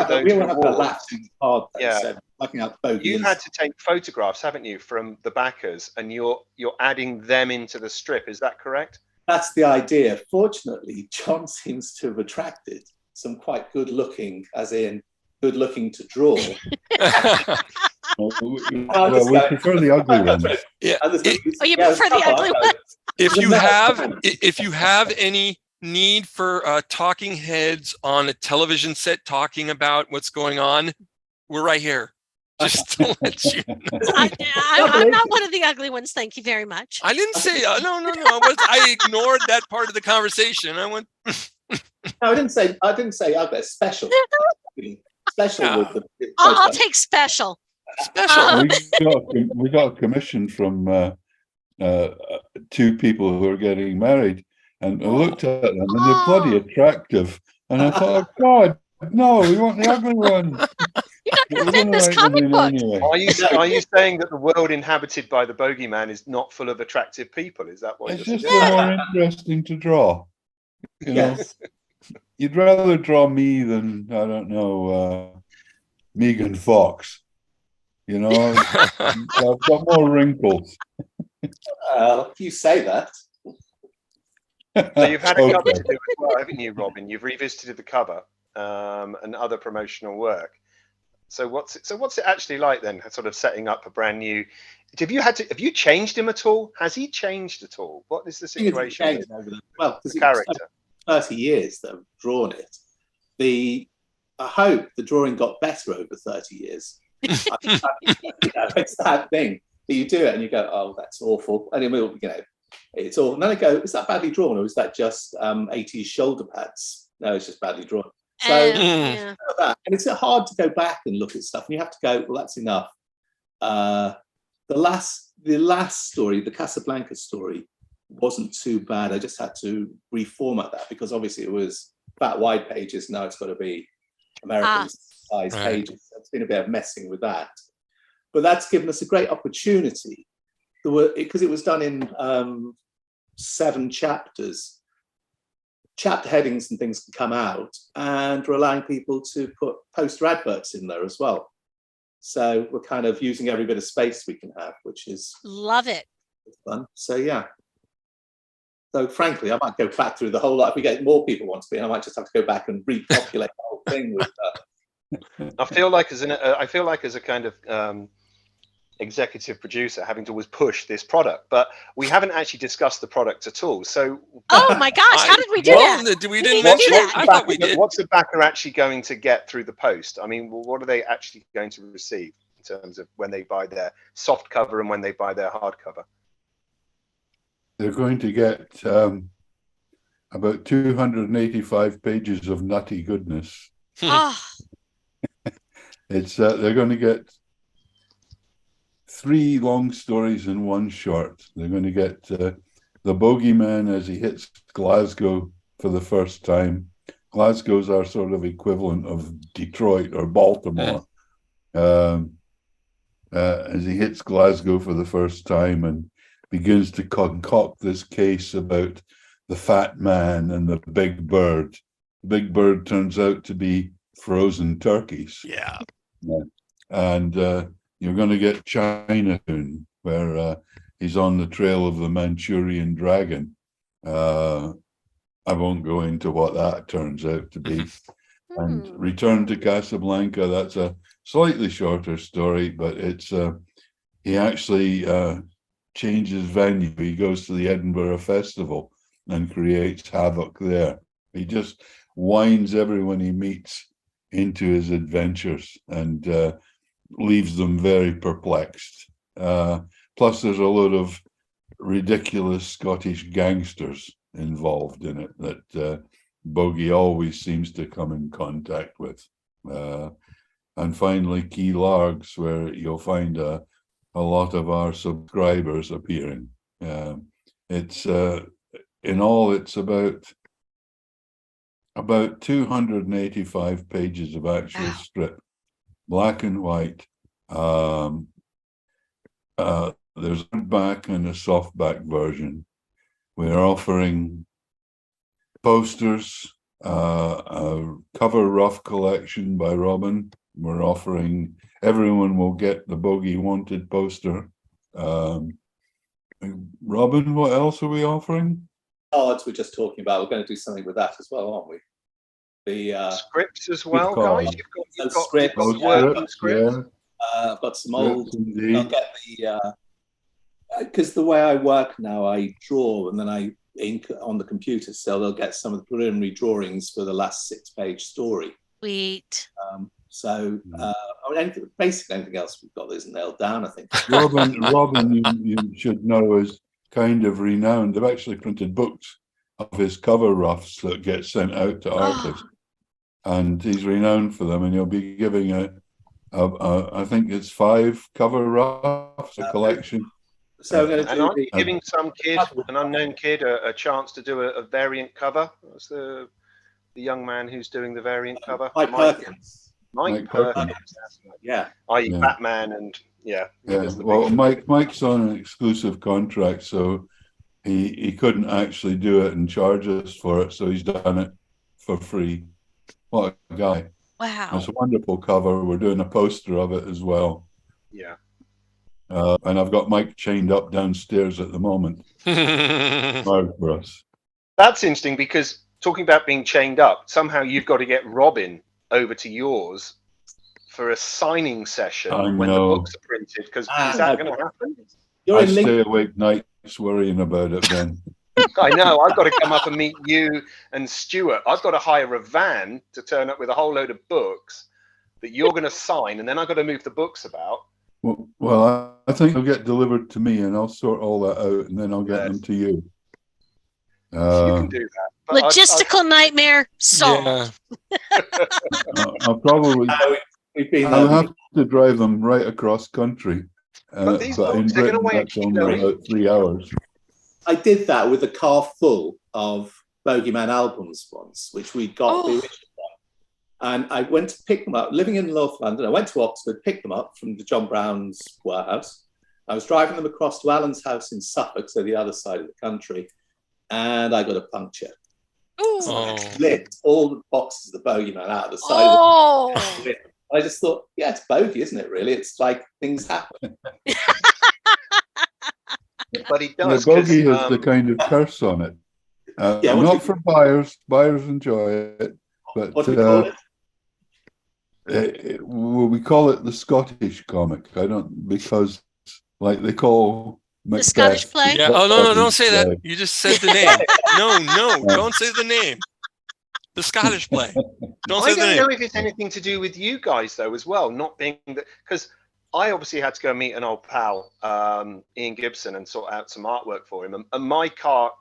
[SPEAKER 5] that laugh too hard, though.
[SPEAKER 3] Yeah.
[SPEAKER 5] So looking out Bogey.
[SPEAKER 3] You've had to take photographs, haven't you, from the backers, and you're adding them into the strip. Is that correct?
[SPEAKER 5] That's the idea. Fortunately, John seems to have attracted some quite good-looking, as in good-looking to draw.
[SPEAKER 4] We prefer the ugly ones.
[SPEAKER 1] Yeah.
[SPEAKER 2] You prefer the ugly ones?
[SPEAKER 1] If you have any need for talking heads on a television set talking about what's going on, we're right here. Just to let you know.
[SPEAKER 2] I'm not one of the ugly ones. Thank you very much.
[SPEAKER 1] I didn't say no. I ignored that part of the conversation. I went.
[SPEAKER 5] No, I didn't say ugly. Special. Special.
[SPEAKER 1] Yeah.
[SPEAKER 5] With the
[SPEAKER 2] I'll take special.
[SPEAKER 1] Special.
[SPEAKER 4] We got a commission from 2 people who are getting married, and I looked at them and they're bloody attractive, and I thought, oh God, no, we want the ugly one.
[SPEAKER 2] You're not going to fit this comic book.
[SPEAKER 4] Anyway.
[SPEAKER 3] Are you saying that the world inhabited by the Bogie Man is not full of attractive people? Is that what
[SPEAKER 4] It's
[SPEAKER 3] you're
[SPEAKER 4] just
[SPEAKER 3] saying?
[SPEAKER 4] more interesting to draw.
[SPEAKER 5] Yes.
[SPEAKER 4] You'd rather draw me than, I don't know, Megan Fox. I've got more wrinkles.
[SPEAKER 5] You say that.
[SPEAKER 3] So you've had a cover to do as well, haven't you, Robin? You've revisited the cover and other promotional work. So what's it actually like then? Sort of setting up a brand new. Have you changed him at all? Has he changed at all? What is the situation?
[SPEAKER 5] Well, because
[SPEAKER 3] the character.
[SPEAKER 5] 30 years that I've drawn it. I hope the drawing got better over 30 years. It's that thing that you do it and you go, oh, that's awful. And it's all. And then I go, is that badly drawn, or is that just 80s shoulder pads? No, it's just badly drawn. So
[SPEAKER 2] Yeah.
[SPEAKER 5] and it's hard to go back and look at stuff, and you have to go, well, that's enough. The last story, the Casablanca story, wasn't too bad. I just had to reformat that because obviously it was fat wide pages. Now it's got to be American size pages. So it's been a bit of messing with that, but that's given us a great opportunity. Because it was done in 7 chapters. Chapter headings and things can come out, and we're allowing people to put poster adverts in there as well. So we're kind of using every bit of space we can have, which is
[SPEAKER 2] Love it.
[SPEAKER 5] fun. So yeah. So frankly, I might go back through the whole lot. If we get more people want to be, I might just have to go back and repopulate the whole thing with.
[SPEAKER 3] I feel like as a kind of executive producer, having to always push this product, but we haven't actually discussed the product at all. So,
[SPEAKER 2] oh my gosh, how did we do that?
[SPEAKER 1] We didn't mention
[SPEAKER 2] that.
[SPEAKER 1] I thought we did.
[SPEAKER 3] What's the backer actually going to get through the post? I mean, what are they actually going to receive in terms of when they buy their soft cover and when they buy their hardcover?
[SPEAKER 4] They're going to get about 285 pages of nutty goodness.
[SPEAKER 2] Oh,
[SPEAKER 4] They're going to get 3 long stories in one short. They're going to get the Bogie Man as he hits Glasgow for the first time. Glasgow's our sort of equivalent of Detroit or Baltimore. As he hits Glasgow for the first time and begins to concoct this case about the fat man and the big bird. The big bird turns out to be frozen turkeys.
[SPEAKER 1] Yeah.
[SPEAKER 4] And you're going to get Chinatown, where he's on the trail of the Manchurian dragon. I won't go into what that turns out to be. And Return to Casablanca, that's a slightly shorter story, but it's he actually changes venue. He goes to the Edinburgh Festival and creates havoc there. He just winds everyone he meets into his adventures and leaves them very perplexed. Plus, there's a lot of ridiculous Scottish gangsters involved in it that Bogie always seems to come in contact with. And finally, Key Largs, where you'll find a lot of our subscribers appearing. It's in all, it's about 285 pages of actual strip, black and white. There's a hardback and a softback version. We're offering posters, a cover rough collection by Robin. We're offering, everyone will get the Bogie Wanted poster. Robin, what else are we offering?
[SPEAKER 5] Cards we're just talking about. We're going to do something with that as well, aren't we? The
[SPEAKER 3] scripts as well,
[SPEAKER 4] cards.
[SPEAKER 3] guys. You've
[SPEAKER 5] Scripts,
[SPEAKER 3] got working scripts.
[SPEAKER 4] Yeah.
[SPEAKER 5] I've got some old.
[SPEAKER 4] Indeed.
[SPEAKER 5] I'll get the because the way I work now, I draw and then I ink on the computer, so they'll get some of the preliminary drawings for the last 6-page story.
[SPEAKER 2] sweet.
[SPEAKER 5] I mean, basically anything else we've got isn't nailed down, I think.
[SPEAKER 4] Robin, you should know, is kind of renowned. They've actually printed books of his cover roughs that get sent out to artists, and he's renowned for them. And he'll be giving I think it's 5 cover roughs, a collection.
[SPEAKER 5] So I'm going to
[SPEAKER 3] And aren't you giving some kid, an unknown kid, a chance to do a variant cover? That's the young man who's doing the variant cover.
[SPEAKER 5] Mike Perkins.
[SPEAKER 3] Mike
[SPEAKER 4] Perkins.
[SPEAKER 5] Yeah.
[SPEAKER 3] i.e.
[SPEAKER 4] Yeah.
[SPEAKER 3] Batman and
[SPEAKER 4] Yeah. Well, Mike's on an exclusive contract, so he couldn't actually do it and charge us for it, so he's done it for free. What a guy.
[SPEAKER 2] Wow.
[SPEAKER 4] It's a wonderful cover. We're doing a poster of it as well.
[SPEAKER 3] Yeah.
[SPEAKER 4] And I've got Mike chained up downstairs at the moment. Hard for us.
[SPEAKER 3] That's interesting, because talking about being chained up, somehow you've got to get Robin over to yours for a signing session when the books are printed, because is that going to happen?
[SPEAKER 4] I stay awake nights worrying about it, Ben.
[SPEAKER 3] I know. I've got to come up and meet you and Stuart. I've got to hire a van to turn up with a whole load of books that you're going to sign, and then I've got to move the books about.
[SPEAKER 4] Well, I think they'll get delivered to me, and I'll sort all that out, and then I'll get them to you.
[SPEAKER 3] You can do that. But
[SPEAKER 2] Logistical nightmare solved.
[SPEAKER 1] Yeah.
[SPEAKER 4] I'll probably I'll have to drive them right across country.
[SPEAKER 3] But these
[SPEAKER 4] but in
[SPEAKER 3] books, they're
[SPEAKER 4] Britain,
[SPEAKER 3] gonna weigh a
[SPEAKER 4] that's only
[SPEAKER 3] kilo
[SPEAKER 4] about 3 hours.
[SPEAKER 5] I did that with a car full of Bogie Man albums once, which we got the original one. And I went to pick them up, living in North London. I went to Oxford, picked them up from the John Brown's warehouse. I was driving them across to Alan's house in Suffolk, so the other side of the country, and I got a puncture. So I flipped all the boxes of the Bogie Man out of the side of the I just thought, yeah, it's Bogie, isn't it, really? It's like things happen.
[SPEAKER 3] but he
[SPEAKER 4] Yeah,
[SPEAKER 3] does.
[SPEAKER 4] Bogie
[SPEAKER 3] 'cause,
[SPEAKER 4] has the kind of curse on it.
[SPEAKER 5] Yeah, what do
[SPEAKER 4] Not
[SPEAKER 5] you-
[SPEAKER 4] for buyers. Buyers enjoy it, but
[SPEAKER 5] What do we call it?
[SPEAKER 4] well, we call it the Scottish comic. I don't, because like they call
[SPEAKER 2] The Scottish
[SPEAKER 4] Macbeth.
[SPEAKER 2] play?
[SPEAKER 1] Yeah. Oh, no, don't
[SPEAKER 4] Scottish
[SPEAKER 1] say that.
[SPEAKER 4] play.
[SPEAKER 1] You just said the name. No, don't say the name. The Scottish play. Don't say
[SPEAKER 3] I
[SPEAKER 1] the
[SPEAKER 3] don't
[SPEAKER 1] name.
[SPEAKER 3] know if it's anything to do with you guys though, as well. Not being that, because I obviously had to go meet an old pal, Ian Gibson, and sort out some artwork for him. And my car,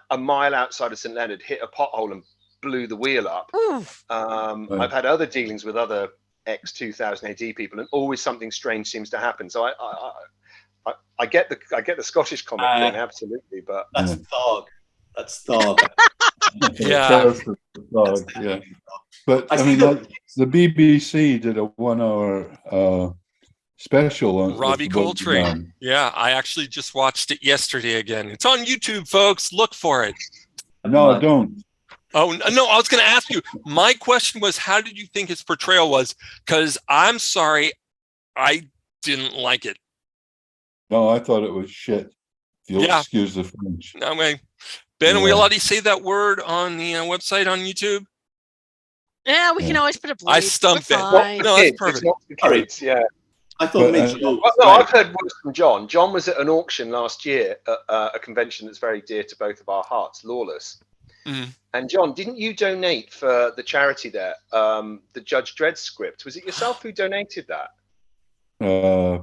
[SPEAKER 3] a mile outside of St Leonard, hit a pothole and blew the wheel up.
[SPEAKER 2] Oof.
[SPEAKER 4] Right.
[SPEAKER 3] I've had other dealings with other ex 2000 AD people, and always something strange seems to happen. So I get the Scottish comic thing, absolutely, but
[SPEAKER 5] That's Dog. That's Dog.
[SPEAKER 1] Yeah.
[SPEAKER 4] Curse of the dog, yeah. But
[SPEAKER 5] I
[SPEAKER 4] I
[SPEAKER 5] see
[SPEAKER 4] mean,
[SPEAKER 5] that-
[SPEAKER 4] like, the BBC did a 1 hour special on
[SPEAKER 1] Robbie
[SPEAKER 4] with the Bogie
[SPEAKER 1] Coltrane.
[SPEAKER 4] Man.
[SPEAKER 1] Yeah, I actually just watched it yesterday again. It's on YouTube, folks. Look for it.
[SPEAKER 4] No, don't.
[SPEAKER 1] Oh, no, I was going to ask you. My question was, how did you think his portrayal was? Because I'm sorry, I didn't like it.
[SPEAKER 4] No, I thought it was shit. If you'll
[SPEAKER 1] Yeah.
[SPEAKER 4] excuse the French.
[SPEAKER 1] I mean, Ben, are we
[SPEAKER 4] Yeah.
[SPEAKER 1] allowed to say that word on the website on YouTube?
[SPEAKER 2] Yeah, we can
[SPEAKER 4] Yeah.
[SPEAKER 2] always put a bleep.
[SPEAKER 1] I stumped
[SPEAKER 2] We're
[SPEAKER 1] it.
[SPEAKER 2] fine.
[SPEAKER 1] No, that's
[SPEAKER 3] Kids,
[SPEAKER 1] perfect.
[SPEAKER 3] it's not for
[SPEAKER 5] Sorry.
[SPEAKER 3] kids, yeah.
[SPEAKER 5] I thought
[SPEAKER 4] But,
[SPEAKER 5] Mitchell.
[SPEAKER 3] Well, no, I've heard words from John. John was at an auction last year at a convention that's very dear to both of our hearts, Lawless.
[SPEAKER 1] Mhm.
[SPEAKER 3] And John, didn't you donate for the charity there, the Judge Dredd script? Was it yourself who donated that?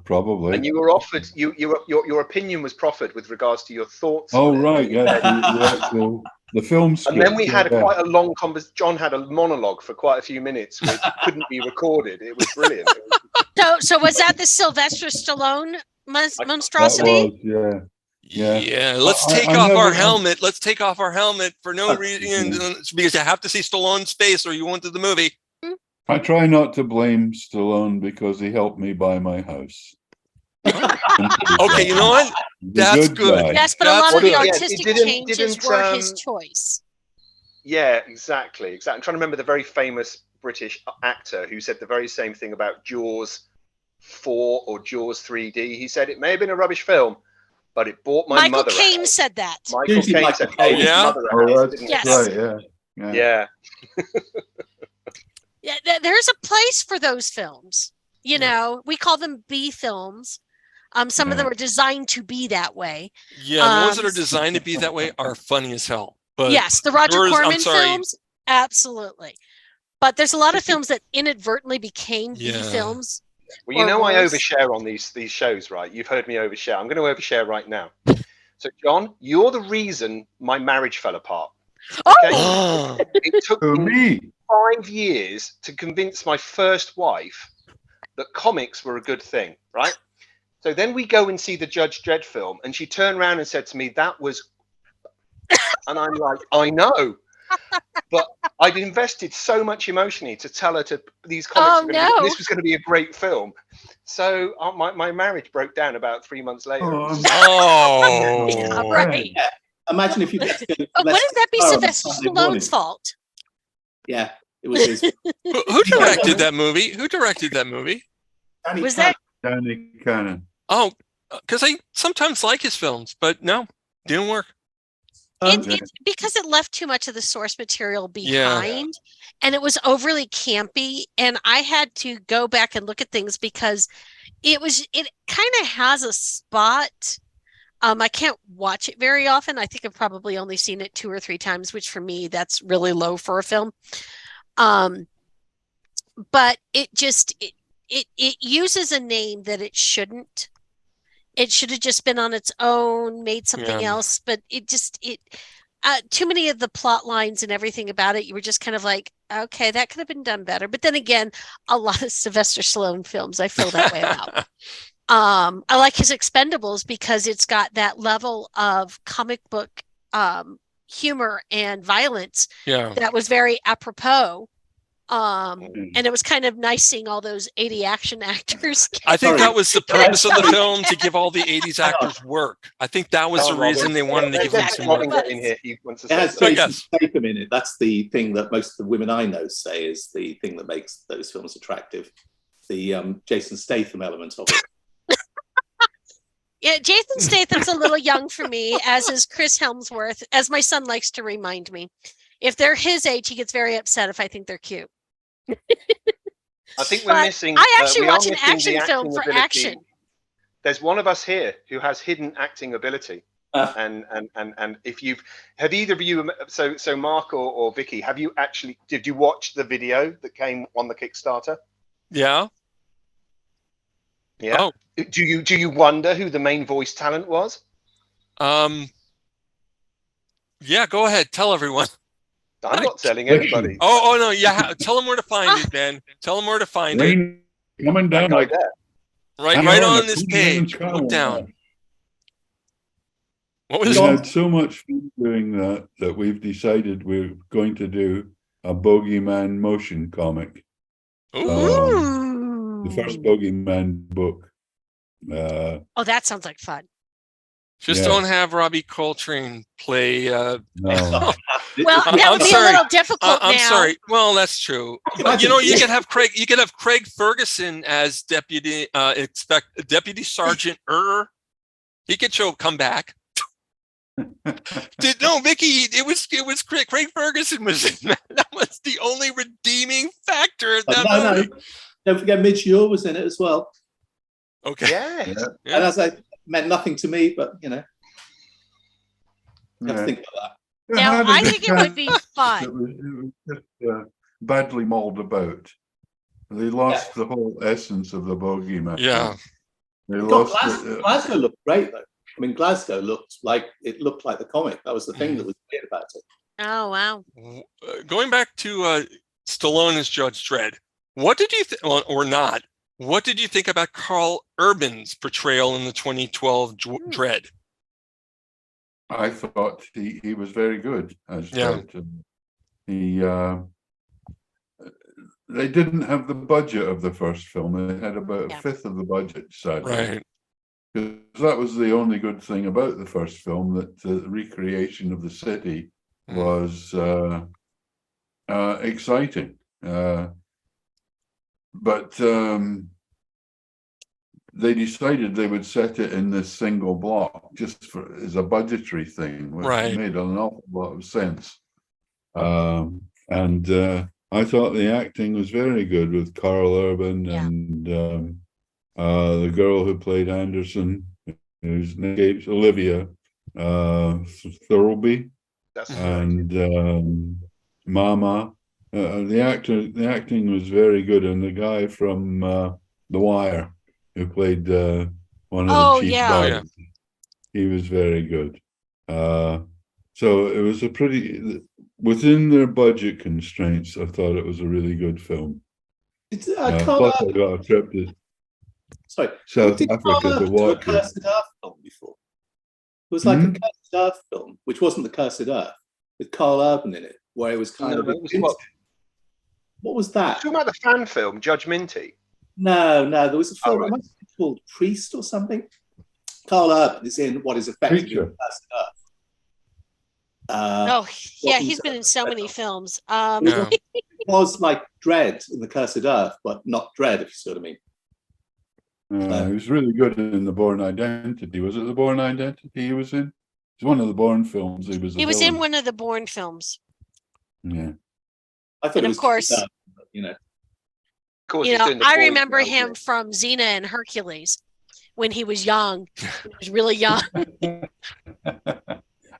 [SPEAKER 4] Probably.
[SPEAKER 3] And you were offered, your opinion was proffered with regards to your thoughts.
[SPEAKER 4] Oh,
[SPEAKER 3] on it.
[SPEAKER 4] right, yeah. The film script.
[SPEAKER 3] And then we had
[SPEAKER 4] yeah.
[SPEAKER 3] quite a long conversation. John had a monologue for quite a few minutes, which couldn't be recorded. It was brilliant.
[SPEAKER 2] So was that the Sylvester Stallone
[SPEAKER 4] That
[SPEAKER 2] monstrosity?
[SPEAKER 4] was, yeah.
[SPEAKER 1] Yeah, let's
[SPEAKER 4] I-
[SPEAKER 1] take
[SPEAKER 4] I
[SPEAKER 1] off
[SPEAKER 4] never-
[SPEAKER 1] our helmet. Let's take off our helmet for no reason,
[SPEAKER 4] Yeah.
[SPEAKER 1] because you have to see Stallone's face or you went to the movie.
[SPEAKER 4] I try not to blame Stallone because he helped me buy my house.
[SPEAKER 1] Okay, you know what?
[SPEAKER 4] He's a
[SPEAKER 1] That's good.
[SPEAKER 4] guy.
[SPEAKER 2] Yes, but a
[SPEAKER 1] That's
[SPEAKER 2] lot of the
[SPEAKER 1] good.
[SPEAKER 3] Yeah,
[SPEAKER 2] artistic
[SPEAKER 3] didn't-
[SPEAKER 2] changes
[SPEAKER 3] didn't,
[SPEAKER 2] were his choice.
[SPEAKER 3] Yeah, exactly. I'm trying to remember the very famous British actor who said the very same thing about Jaws 4 or Jaws 3D. He said it may have been a rubbish film, but it bought my
[SPEAKER 2] Michael
[SPEAKER 3] mother
[SPEAKER 2] Caine
[SPEAKER 3] out.
[SPEAKER 2] said that.
[SPEAKER 3] Michael
[SPEAKER 5] Usually
[SPEAKER 3] Caine
[SPEAKER 5] Michael
[SPEAKER 3] said,
[SPEAKER 5] Caine.
[SPEAKER 3] "Oh, his
[SPEAKER 1] Yeah?
[SPEAKER 3] mother
[SPEAKER 4] Oh,
[SPEAKER 3] out,"
[SPEAKER 4] that's
[SPEAKER 3] didn't
[SPEAKER 2] Yes.
[SPEAKER 3] he?
[SPEAKER 4] right, yeah.
[SPEAKER 3] Yeah.
[SPEAKER 2] Yeah, there's a place for those films. You know, we call them B films. Some of them
[SPEAKER 4] Yeah.
[SPEAKER 2] are designed to be that way.
[SPEAKER 1] Yeah, the ones that are
[SPEAKER 2] Um,
[SPEAKER 1] designed to be that way are funny as hell. But
[SPEAKER 2] Yes, the Roger
[SPEAKER 1] yours, I'm
[SPEAKER 2] Corman
[SPEAKER 1] sorry.
[SPEAKER 2] films, absolutely. But there's a lot of films that inadvertently became B
[SPEAKER 1] Yeah.
[SPEAKER 2] films.
[SPEAKER 3] Well, you
[SPEAKER 2] Or
[SPEAKER 3] know I
[SPEAKER 2] worse.
[SPEAKER 3] overshare on these shows, right? You've heard me overshare. I'm going to overshare right now. So, John, you're the reason my marriage fell apart. Okay?
[SPEAKER 1] Oh,
[SPEAKER 3] It took
[SPEAKER 4] To
[SPEAKER 3] me
[SPEAKER 4] me,
[SPEAKER 3] 5 years to convince my first wife that comics were a good thing, right? So then we go and see the Judge Dredd film, and she turned around and said to me, "That was," and I'm like, "I know," but I'd invested so much emotionally to tell her to these comics.
[SPEAKER 2] Oh,
[SPEAKER 3] were gonna be,
[SPEAKER 2] no.
[SPEAKER 3] this was going to be a great film. So my marriage broke down about 3 months later.
[SPEAKER 4] Oh,
[SPEAKER 1] oh.
[SPEAKER 2] Yeah, right.
[SPEAKER 5] Imagine if you get to go.
[SPEAKER 2] But wouldn't that be
[SPEAKER 5] Lestat on
[SPEAKER 2] Sylvester
[SPEAKER 5] Sunday morning.
[SPEAKER 2] Stallone's fault?
[SPEAKER 5] Yeah, it was his.
[SPEAKER 1] Who directed that movie? Who directed that movie?
[SPEAKER 5] Danny
[SPEAKER 2] Was
[SPEAKER 5] Cannon.
[SPEAKER 2] that
[SPEAKER 4] Danny Cannon.
[SPEAKER 1] Oh, because I sometimes like his films, but no, didn't work.
[SPEAKER 2] it because it left too much of the source material
[SPEAKER 1] Yeah.
[SPEAKER 2] behind, and it was overly campy, and I had to go back and look at things because it kind of has a spot. I can't watch it very often. I think I've probably only seen it 2 or 3 times, which for me that's really low for a film. But it just it uses a name that it shouldn't. It should have just been on its own, made something
[SPEAKER 1] Yeah.
[SPEAKER 2] else, but too many of the plot lines and everything about it, you were just kind of like, okay, that could have been done better. But then again, a lot of Sylvester Stallone films I feel that way about. I like his Expendables because it's got that level of comic book humor and violence
[SPEAKER 1] Yeah.
[SPEAKER 2] that was very apropos. And it was kind of nice seeing all those 80 action actors.
[SPEAKER 1] I think
[SPEAKER 5] Sorry.
[SPEAKER 1] that was the purpose of the film, to give all the 80s actors work. I think that was the reason they wanted to give them some
[SPEAKER 3] Robin
[SPEAKER 1] work.
[SPEAKER 3] got in here. He wants to
[SPEAKER 5] It
[SPEAKER 3] say
[SPEAKER 5] has
[SPEAKER 3] something.
[SPEAKER 5] Jason
[SPEAKER 1] yes.
[SPEAKER 5] Statham in it. That's the thing that most of the women I know say is the thing that makes those films attractive. The Jason Statham element of it.
[SPEAKER 2] Yeah, Jason Statham's a little young for me, as is Chris Hemsworth, as my son likes to remind me. If they're his age, he gets very upset if I think they're cute.
[SPEAKER 3] I think we're
[SPEAKER 2] But
[SPEAKER 3] missing.
[SPEAKER 2] I actually
[SPEAKER 3] we are
[SPEAKER 2] watch an
[SPEAKER 3] missing the
[SPEAKER 2] action film
[SPEAKER 3] acting
[SPEAKER 2] for
[SPEAKER 3] ability.
[SPEAKER 2] action.
[SPEAKER 3] There's one of us here who has hidden acting ability. And if have either of you, so Mark or Vicky, did you watch the video that came on the Kickstarter?
[SPEAKER 1] Yeah.
[SPEAKER 3] Yeah.
[SPEAKER 1] Oh.
[SPEAKER 3] Do you wonder who the main voice talent was?
[SPEAKER 1] Yeah, go ahead. Tell everyone.
[SPEAKER 3] I'm not telling anybody.
[SPEAKER 1] Oh no, yeah. Tell them where to find it, Ben. Tell them where to find it.
[SPEAKER 4] Coming down like
[SPEAKER 3] there.
[SPEAKER 1] Right on this page. Look down. What was
[SPEAKER 4] we had so much fun doing that we've decided we're going to do a Bogie Man motion comic. The first Bogie Man book.
[SPEAKER 2] Oh, that sounds like fun.
[SPEAKER 1] Just don't have Robbie Coltrane play.
[SPEAKER 4] No.
[SPEAKER 2] Well, that would be a little difficult
[SPEAKER 1] I'm
[SPEAKER 2] now.
[SPEAKER 1] sorry. Well, that's true. But, you could have Craig. You could have Craig Ferguson as deputy sergeant. He could come back. Vicky? It was Craig Ferguson was in that. That was the only redeeming factor of that movie.
[SPEAKER 5] No. Don't forget Midge Ure was in it as well.
[SPEAKER 1] Okay.
[SPEAKER 3] Yeah.
[SPEAKER 5] And as I meant nothing to me, but you have to think about that.
[SPEAKER 2] Now, I think it would be fun.
[SPEAKER 4] It was just badly mauled about. They lost the whole essence of the Bogie Man.
[SPEAKER 1] Yeah.
[SPEAKER 4] They lost
[SPEAKER 5] Glasgow looked great, though. I mean, Glasgow looked like the comic. That was the thing that was weird about it.
[SPEAKER 2] Oh, wow.
[SPEAKER 1] Going back to Stallone as Judge Dredd, what did you think, or not? What did you think about Carl Urban's portrayal in the 2012 Dredd?
[SPEAKER 4] I thought he was very good as Dredd. They didn't have the budget of the first film. They had about a fifth of the budget, sadly. Right. Because that was the only good thing about the first film, that the recreation of the city was exciting. But they decided they would set it in this single block just as a budgetary thing, which made an awful lot of sense. And I thought the acting was very good with Carl Urban and the girl who played Anderson, whose name escapes, Olivia Thirlby, and Mama. The acting was very good, and the guy from The Wire, who played one of the chief dogs, he was very good. So it was within their budget constraints, I thought it was a really good film. Plus, I got a trip to South Africa to watch it.
[SPEAKER 5] Cursed Earth film before. It was like a Cursed Earth film, which wasn't the Cursed Earth, with Carl Urban in it, where it was kind of. What was that?
[SPEAKER 3] You're talking about the fan film, Judge Minty?
[SPEAKER 5] No, there was a film called Priest or something. Carl Urban is in what is effectively the Cursed Earth.
[SPEAKER 2] He's been in so many films.
[SPEAKER 5] It was like Dredd in the Cursed Earth, but not Dredd, if you see what I mean.
[SPEAKER 4] He was really good in The Bourne Identity. Was it The Bourne Identity he was in? It's one of the Bourne films. He was
[SPEAKER 2] in one of the Bourne films.
[SPEAKER 4] Yeah.
[SPEAKER 5] I thought, and
[SPEAKER 2] of course, I remember him from Xena and Hercules when he was young. He was really young.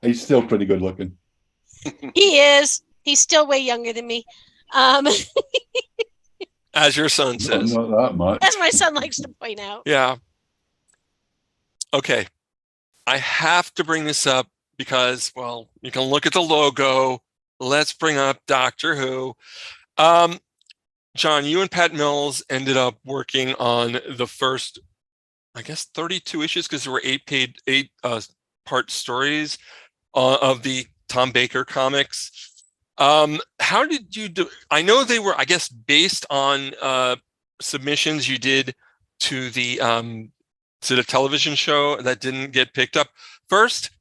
[SPEAKER 4] He's still pretty good looking.
[SPEAKER 2] He is. He's still way younger than me.
[SPEAKER 1] As your son says.
[SPEAKER 4] Not that much.
[SPEAKER 2] As my son likes to point out.
[SPEAKER 1] Yeah. Okay. I have to bring this up because, well, you can look at the logo. Let's bring up Doctor Who. John, you and Pat Mills ended up working on the first, I guess, 32 issues, because there were eight part stories of the Tom Baker comics. How did you do? I know they were, I guess, based on submissions you did to the television show that didn't get picked up. First,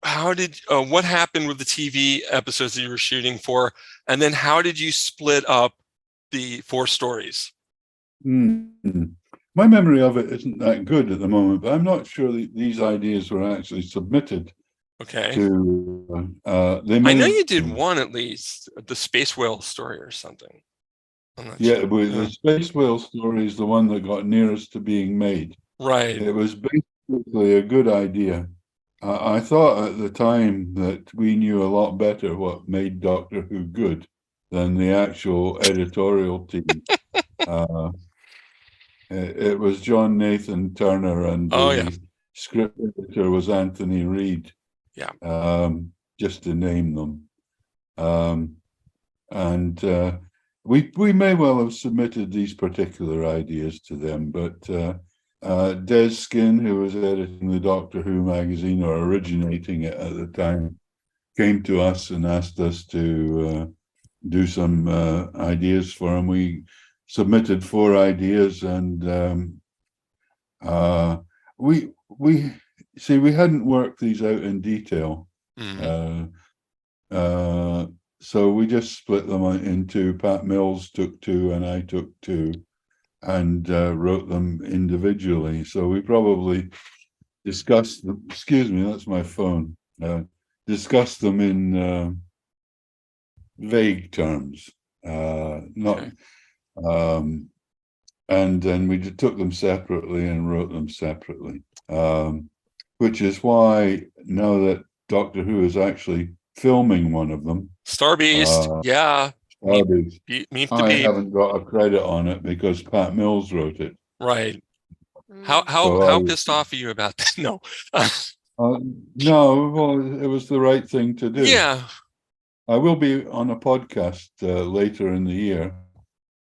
[SPEAKER 1] what happened with the TV episodes that you were shooting for? And then how did you split up the 4 stories?
[SPEAKER 4] My memory of it isn't that good at the moment, but I'm not sure that these ideas were actually submitted
[SPEAKER 1] Okay.
[SPEAKER 4] to. They
[SPEAKER 1] I
[SPEAKER 4] may
[SPEAKER 1] know
[SPEAKER 4] have
[SPEAKER 1] you did
[SPEAKER 4] been.
[SPEAKER 1] one at least, the space whale story or something. I'm not
[SPEAKER 4] Yeah,
[SPEAKER 1] sure.
[SPEAKER 4] the space whale story is the one that got nearest to being made.
[SPEAKER 1] Right.
[SPEAKER 4] It was basically a good idea. I thought at the time that we knew a lot better what made Doctor Who good than the actual editorial team. It was John Nathan Turner, and
[SPEAKER 1] Oh, yeah.
[SPEAKER 4] the script editor was Anthony Reid.
[SPEAKER 1] Yeah.
[SPEAKER 4] Just to name them. And we may well have submitted these particular ideas to them, but Des Skin, who was editing the Doctor Who magazine or originating it at the time, came to us and asked us to do some ideas for him. We submitted 4 ideas, and we see we hadn't worked these out in detail. So we just split them into Pat Mills took 2 and I took 2 and wrote them individually. So we probably discussed them. Excuse me, that's my phone. Discussed them in vague terms, not.
[SPEAKER 1] Okay.
[SPEAKER 4] And then we took them separately and wrote them separately, which is why now that Doctor Who is actually filming one of them,
[SPEAKER 1] Star Beast, yeah.
[SPEAKER 4] Starbeast,
[SPEAKER 1] Meet the
[SPEAKER 4] I
[SPEAKER 1] Beep.
[SPEAKER 4] haven't got a credit on it because Pat Mills wrote it.
[SPEAKER 1] Right.
[SPEAKER 2] Mm.
[SPEAKER 1] How pissed off are you about that? No.
[SPEAKER 4] No, well, it was the right thing to do.
[SPEAKER 1] Yeah.
[SPEAKER 4] I will be on a podcast later in the year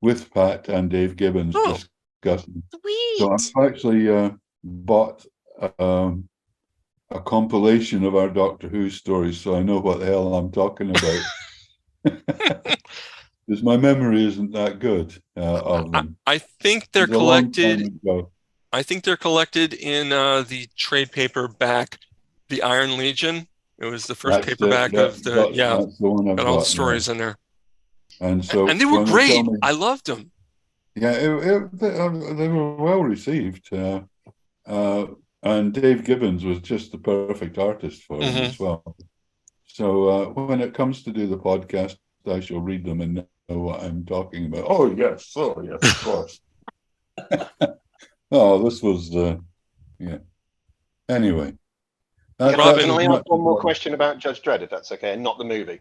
[SPEAKER 4] with Pat and Dave Gibbons discussing.
[SPEAKER 2] Sweet.
[SPEAKER 4] So I've actually bought a compilation of our Doctor Who stories, so I know what the hell I'm talking about. Because my memory isn't that good of them.
[SPEAKER 1] I think they're
[SPEAKER 4] It's a long
[SPEAKER 1] collected.
[SPEAKER 4] time ago.
[SPEAKER 1] I think they're collected in the trade paperback, The Iron Legion. It was the first paperback of the
[SPEAKER 4] That's the one I've
[SPEAKER 1] got all the
[SPEAKER 4] got,
[SPEAKER 1] stories in there.
[SPEAKER 4] And so
[SPEAKER 1] And they were
[SPEAKER 4] when they
[SPEAKER 1] great.
[SPEAKER 4] tell me-
[SPEAKER 1] I loved them.
[SPEAKER 4] Yeah, they were well received. And Dave Gibbons was just the perfect artist for them as well. So when it comes to do the podcast, I shall read them and know what I'm talking about. Oh, yes, of course. Oh, this was, yeah. Anyway.
[SPEAKER 3] Can I ask one more question about Judge Dredd, if that's okay, and not the movie?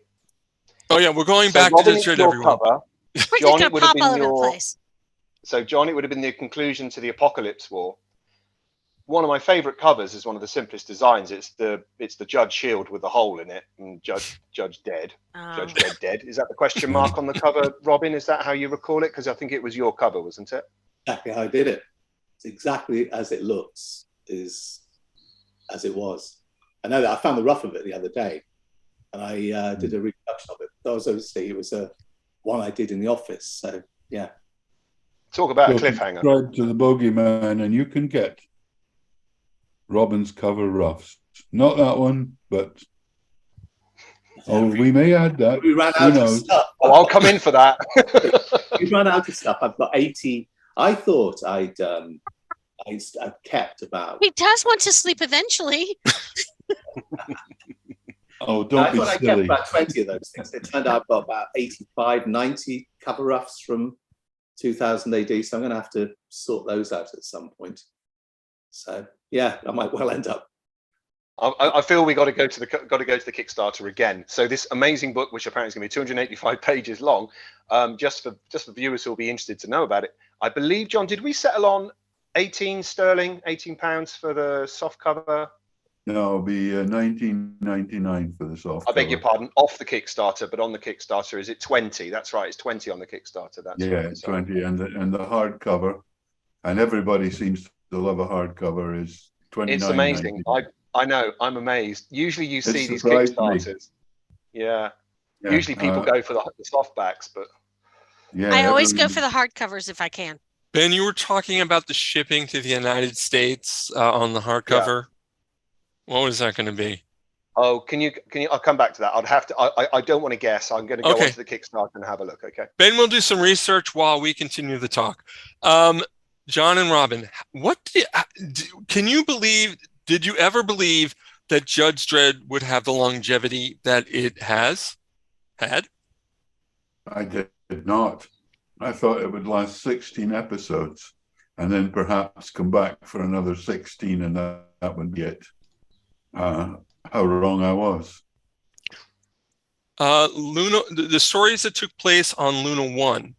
[SPEAKER 1] Oh, yeah, we're going back to Judge Dredd, everyone.
[SPEAKER 3] Cover.
[SPEAKER 2] We're just going to pop all over the place.
[SPEAKER 3] So, John, it would have been the conclusion to the Apocalypse War. One of my favorite covers is one of the simplest designs. It's the Judge shield with the hole in it, and Judge dead, Judge Dredd dead. Is that the question mark on the cover, Robin? Is that how you recall it? Because I think it was your cover, wasn't it?
[SPEAKER 5] Exactly how I did it. It's exactly as it looks, is as it was. I know that I found the rough of it the other day, and I did a reproduction of it. That was obviously, it was one I did in the office. So yeah.
[SPEAKER 3] Talk about a cliffhanger.
[SPEAKER 4] Subscribe to the Bogie Man, and you can get Robin's cover roughs. Not that one, but we may add that.
[SPEAKER 5] We ran out of stuff.
[SPEAKER 3] Oh, I'll come in for that.
[SPEAKER 5] We ran out of stuff. I've got 80. I thought I'd kept about.
[SPEAKER 2] He does want to sleep eventually.
[SPEAKER 4] Oh, don't be silly.
[SPEAKER 5] I kept about 20 of those things. It turned out I've got about 85, 90 cover roughs from 2000 AD. So I'm going to have to sort those out at some point. So yeah, I might well end up.
[SPEAKER 3] I feel we got to go to the Kickstarter again. So this amazing book, which apparently is going to be 285 pages long, just for viewers who will be interested to know about it. I believe, John, did we settle on 18 sterling, £18 for the soft cover?
[SPEAKER 4] No, it'll be 19.99 for the soft cover.
[SPEAKER 3] I beg your pardon, off the Kickstarter, but on the Kickstarter, is it 20? That's right, it's 20 on the Kickstarter. That's
[SPEAKER 4] yeah,
[SPEAKER 3] right.
[SPEAKER 4] 20, and the hardcover, and everybody seems to love a hardcover, is 29.
[SPEAKER 3] It's amazing. I know, I'm amazed. Usually you see these Kickstarters. Yeah. Usually people go for the softbacks, but
[SPEAKER 4] yeah,
[SPEAKER 2] I always go for the hardcovers if I can.
[SPEAKER 1] Ben, you were talking about the shipping to the United States on the hardcover. Yeah. What was that going to be?
[SPEAKER 3] Oh, can you? I'll come back to that. I'd have to. I don't want to guess. I'm going to go onto the Kickstarter and have a look. Okay.
[SPEAKER 1] Ben will do some research while we continue the talk. John and Robin, can you believe? Did you ever believe that Judge Dredd would have the longevity that it has had?
[SPEAKER 4] I did not. I thought it would last 16 episodes and then perhaps come back for another 16, and that would be it. How wrong I was.
[SPEAKER 1] Luna, the stories that took place on Luna 1,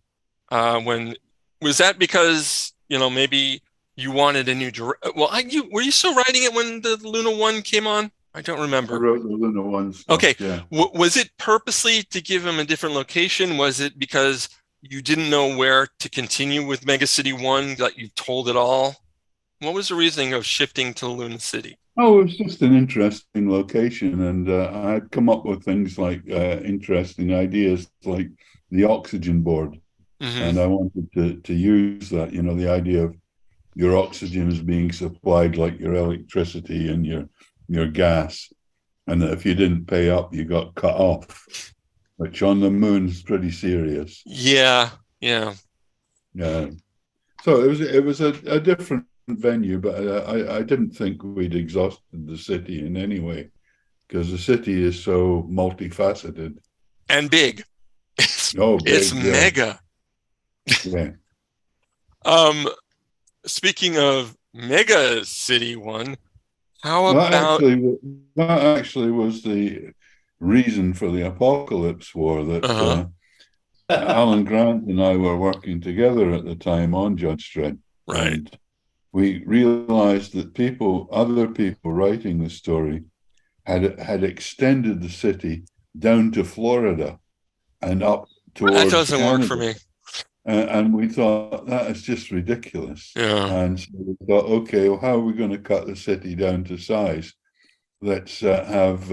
[SPEAKER 1] was that because, maybe you wanted a new were you still writing it when the Luna 1 came on? I don't remember.
[SPEAKER 4] I wrote the Luna 1 stuff,
[SPEAKER 1] okay.
[SPEAKER 4] Yeah.
[SPEAKER 1] Was it purposely to give him a different location? Was it because you didn't know where to continue with Mega City 1, that you told it all? What was the reasoning of shifting to Luna City?
[SPEAKER 4] Oh, it was just an interesting location, and I'd come up with things like interesting ideas, like the oxygen board, and I wanted to use that. The idea of your oxygen is being supplied like your electricity and your gas, and that if you didn't pay up, you got cut off, which on the moon's pretty serious.
[SPEAKER 1] Yeah.
[SPEAKER 4] So it was a different venue, but I didn't think we'd exhausted the city in any way, because the city is so multifaceted
[SPEAKER 1] and big. It's mega.
[SPEAKER 4] Yeah.
[SPEAKER 1] Speaking of Mega City 1, how
[SPEAKER 4] that
[SPEAKER 1] about
[SPEAKER 4] actually was the reason for the Apocalypse War, that Alan Grant and I were working together at the time on Judge Dredd.
[SPEAKER 1] Right.
[SPEAKER 4] And we realized that other people writing the story had extended the city down to Florida and up towards
[SPEAKER 1] that doesn't
[SPEAKER 4] Canada.
[SPEAKER 1] work for me.
[SPEAKER 4] And we thought, that is just ridiculous.
[SPEAKER 1] Yeah.
[SPEAKER 4] And so we thought, okay, well, how are we going to cut the city down to size? Let's have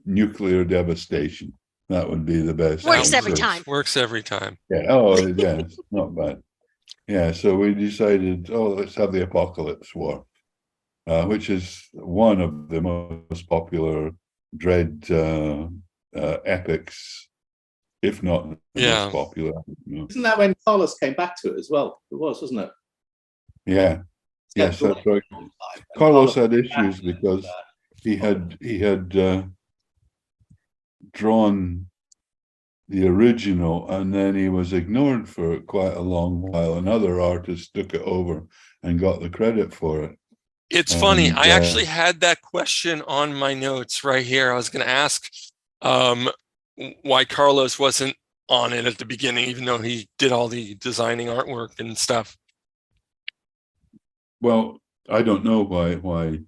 [SPEAKER 4] nuclear devastation. That would be the best.
[SPEAKER 2] Works every time.
[SPEAKER 1] Works every time.
[SPEAKER 4] Yeah. Oh, yeah. It's not bad. Yeah. So we decided, let's have the Apocalypse War, which is one of the most popular Dredd epics, if not the most popular.
[SPEAKER 5] Isn't that when Carlos came back to it as well? It was, wasn't it?
[SPEAKER 4] Yeah. Yes, that's right. Carlos had issues because he had drawn the original, and then he was ignored for quite a long while. Another artist took it over and got the credit for it.
[SPEAKER 1] It's funny. I actually had that question on my notes right here. I was going to ask why Carlos wasn't on it at the beginning, even though he did all the designing artwork and stuff.
[SPEAKER 4] Well, I don't know why.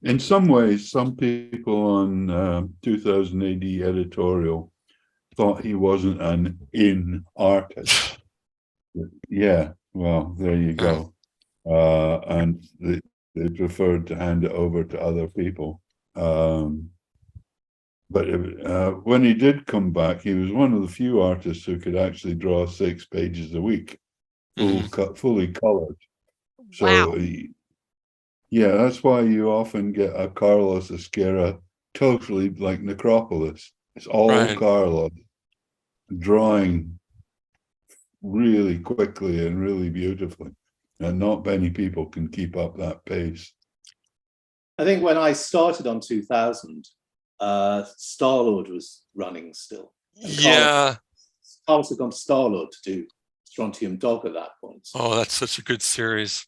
[SPEAKER 4] In some ways, some people on 2000 AD editorial thought he wasn't an in artist. Yeah, well, there you go. And they preferred to hand it over to other people. But when he did come back, he was one of the few artists who could actually draw 6 pages a week, fully colored. So,
[SPEAKER 2] wow.
[SPEAKER 4] Yeah, that's why you often get a Carlos Esquerra totally like Necropolis. It's all Carlos drawing really quickly and really beautifully. And not many people can keep up that pace.
[SPEAKER 5] I think when I started on 2000, Star-Lord was running still. Carlos had gone to Star-Lord to do Strontium Dog at that point.
[SPEAKER 1] Oh, that's such a good series.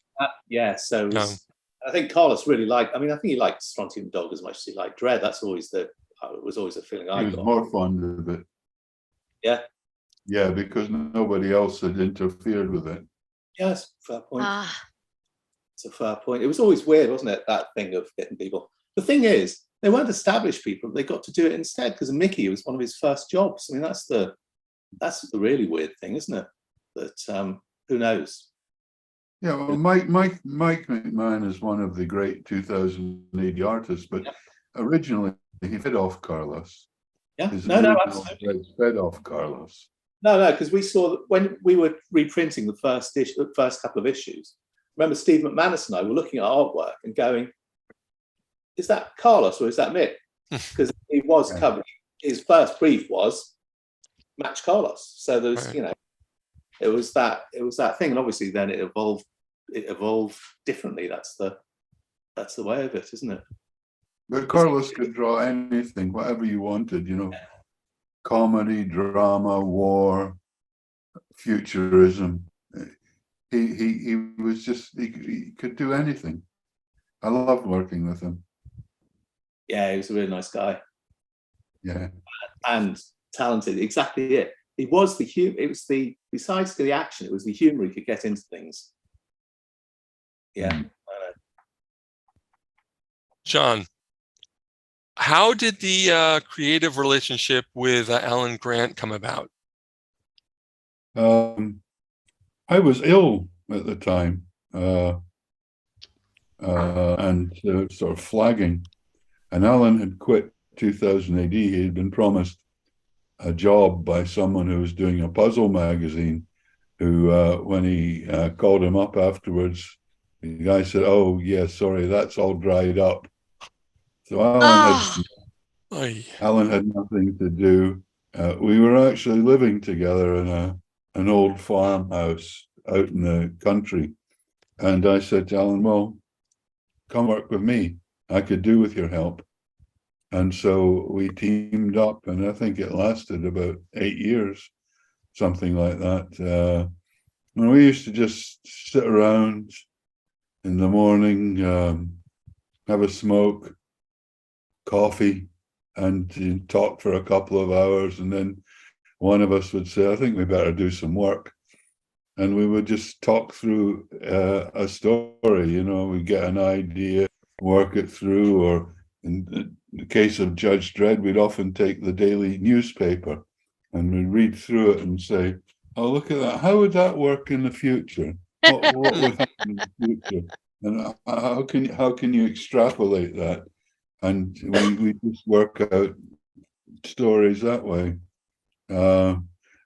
[SPEAKER 5] So I think Carlos really liked, I think he liked Strontium Dog as much as he liked Dredd. That's always it was always a feeling I got.
[SPEAKER 4] He was more fond of it.
[SPEAKER 5] Yeah.
[SPEAKER 4] Yeah, because nobody else had interfered with it.
[SPEAKER 5] Yeah, that's a fair point. It's a fair point. It was always weird, wasn't it, that thing of getting people. The thing is, they weren't established people. They got to do it instead because Mickey was one of his first jobs. That's the really weird thing, isn't it? That who knows?
[SPEAKER 4] Yeah, well, Mike McMahon is one of the great 2000 AD artists, but originally he fed off Carlos.
[SPEAKER 5] Yeah, no, absolutely.
[SPEAKER 4] Fed off Carlos.
[SPEAKER 5] No, because we saw that when we were reprinting the first couple of issues. Remember, Steve McManus and I were looking at artwork and going, "Is that Carlos or is that Mick?" Because he was covering. His first brief was match Carlos. So there's, it was that thing, and obviously then it evolved differently. That's the way of it, isn't it?
[SPEAKER 4] But Carlos could draw anything, whatever you wanted, you know, comedy, drama, war, futurism. He was just, he could do anything. I loved working with him.
[SPEAKER 5] Yeah, he was a really nice guy.
[SPEAKER 4] Yeah.
[SPEAKER 5] And talented, exactly it. It was the humor, besides the action, it was the humor he could get into things. Yeah.
[SPEAKER 1] John, how did the creative relationship with Alan Grant come about?
[SPEAKER 4] I was ill at the time and sort of flagging. And Alan had quit 2000 AD. He had been promised a job by someone who was doing a puzzle magazine, who, when he called him up afterwards, the guy said, "Oh, yeah, sorry, that's all dried up." So Alan had nothing to do. We were actually living together in an old farmhouse out in the country. And I said to Alan, "Well, come work with me. I could do with your help." And so we teamed up, and I think it lasted about 8 years, something like that. And we used to just sit around in the morning, have a smoke, coffee, and talk for a couple of hours. And then one of us would say, "I think we better do some work." And we would just talk through a story, you know, we get an idea, work it through, or in the case of Judge Dredd, we'd often take the daily newspaper and we'd read through it and say, "Oh, look at that. How would that work in the future? What would happen in the future? And how can you extrapolate that?" And we just work out stories that way.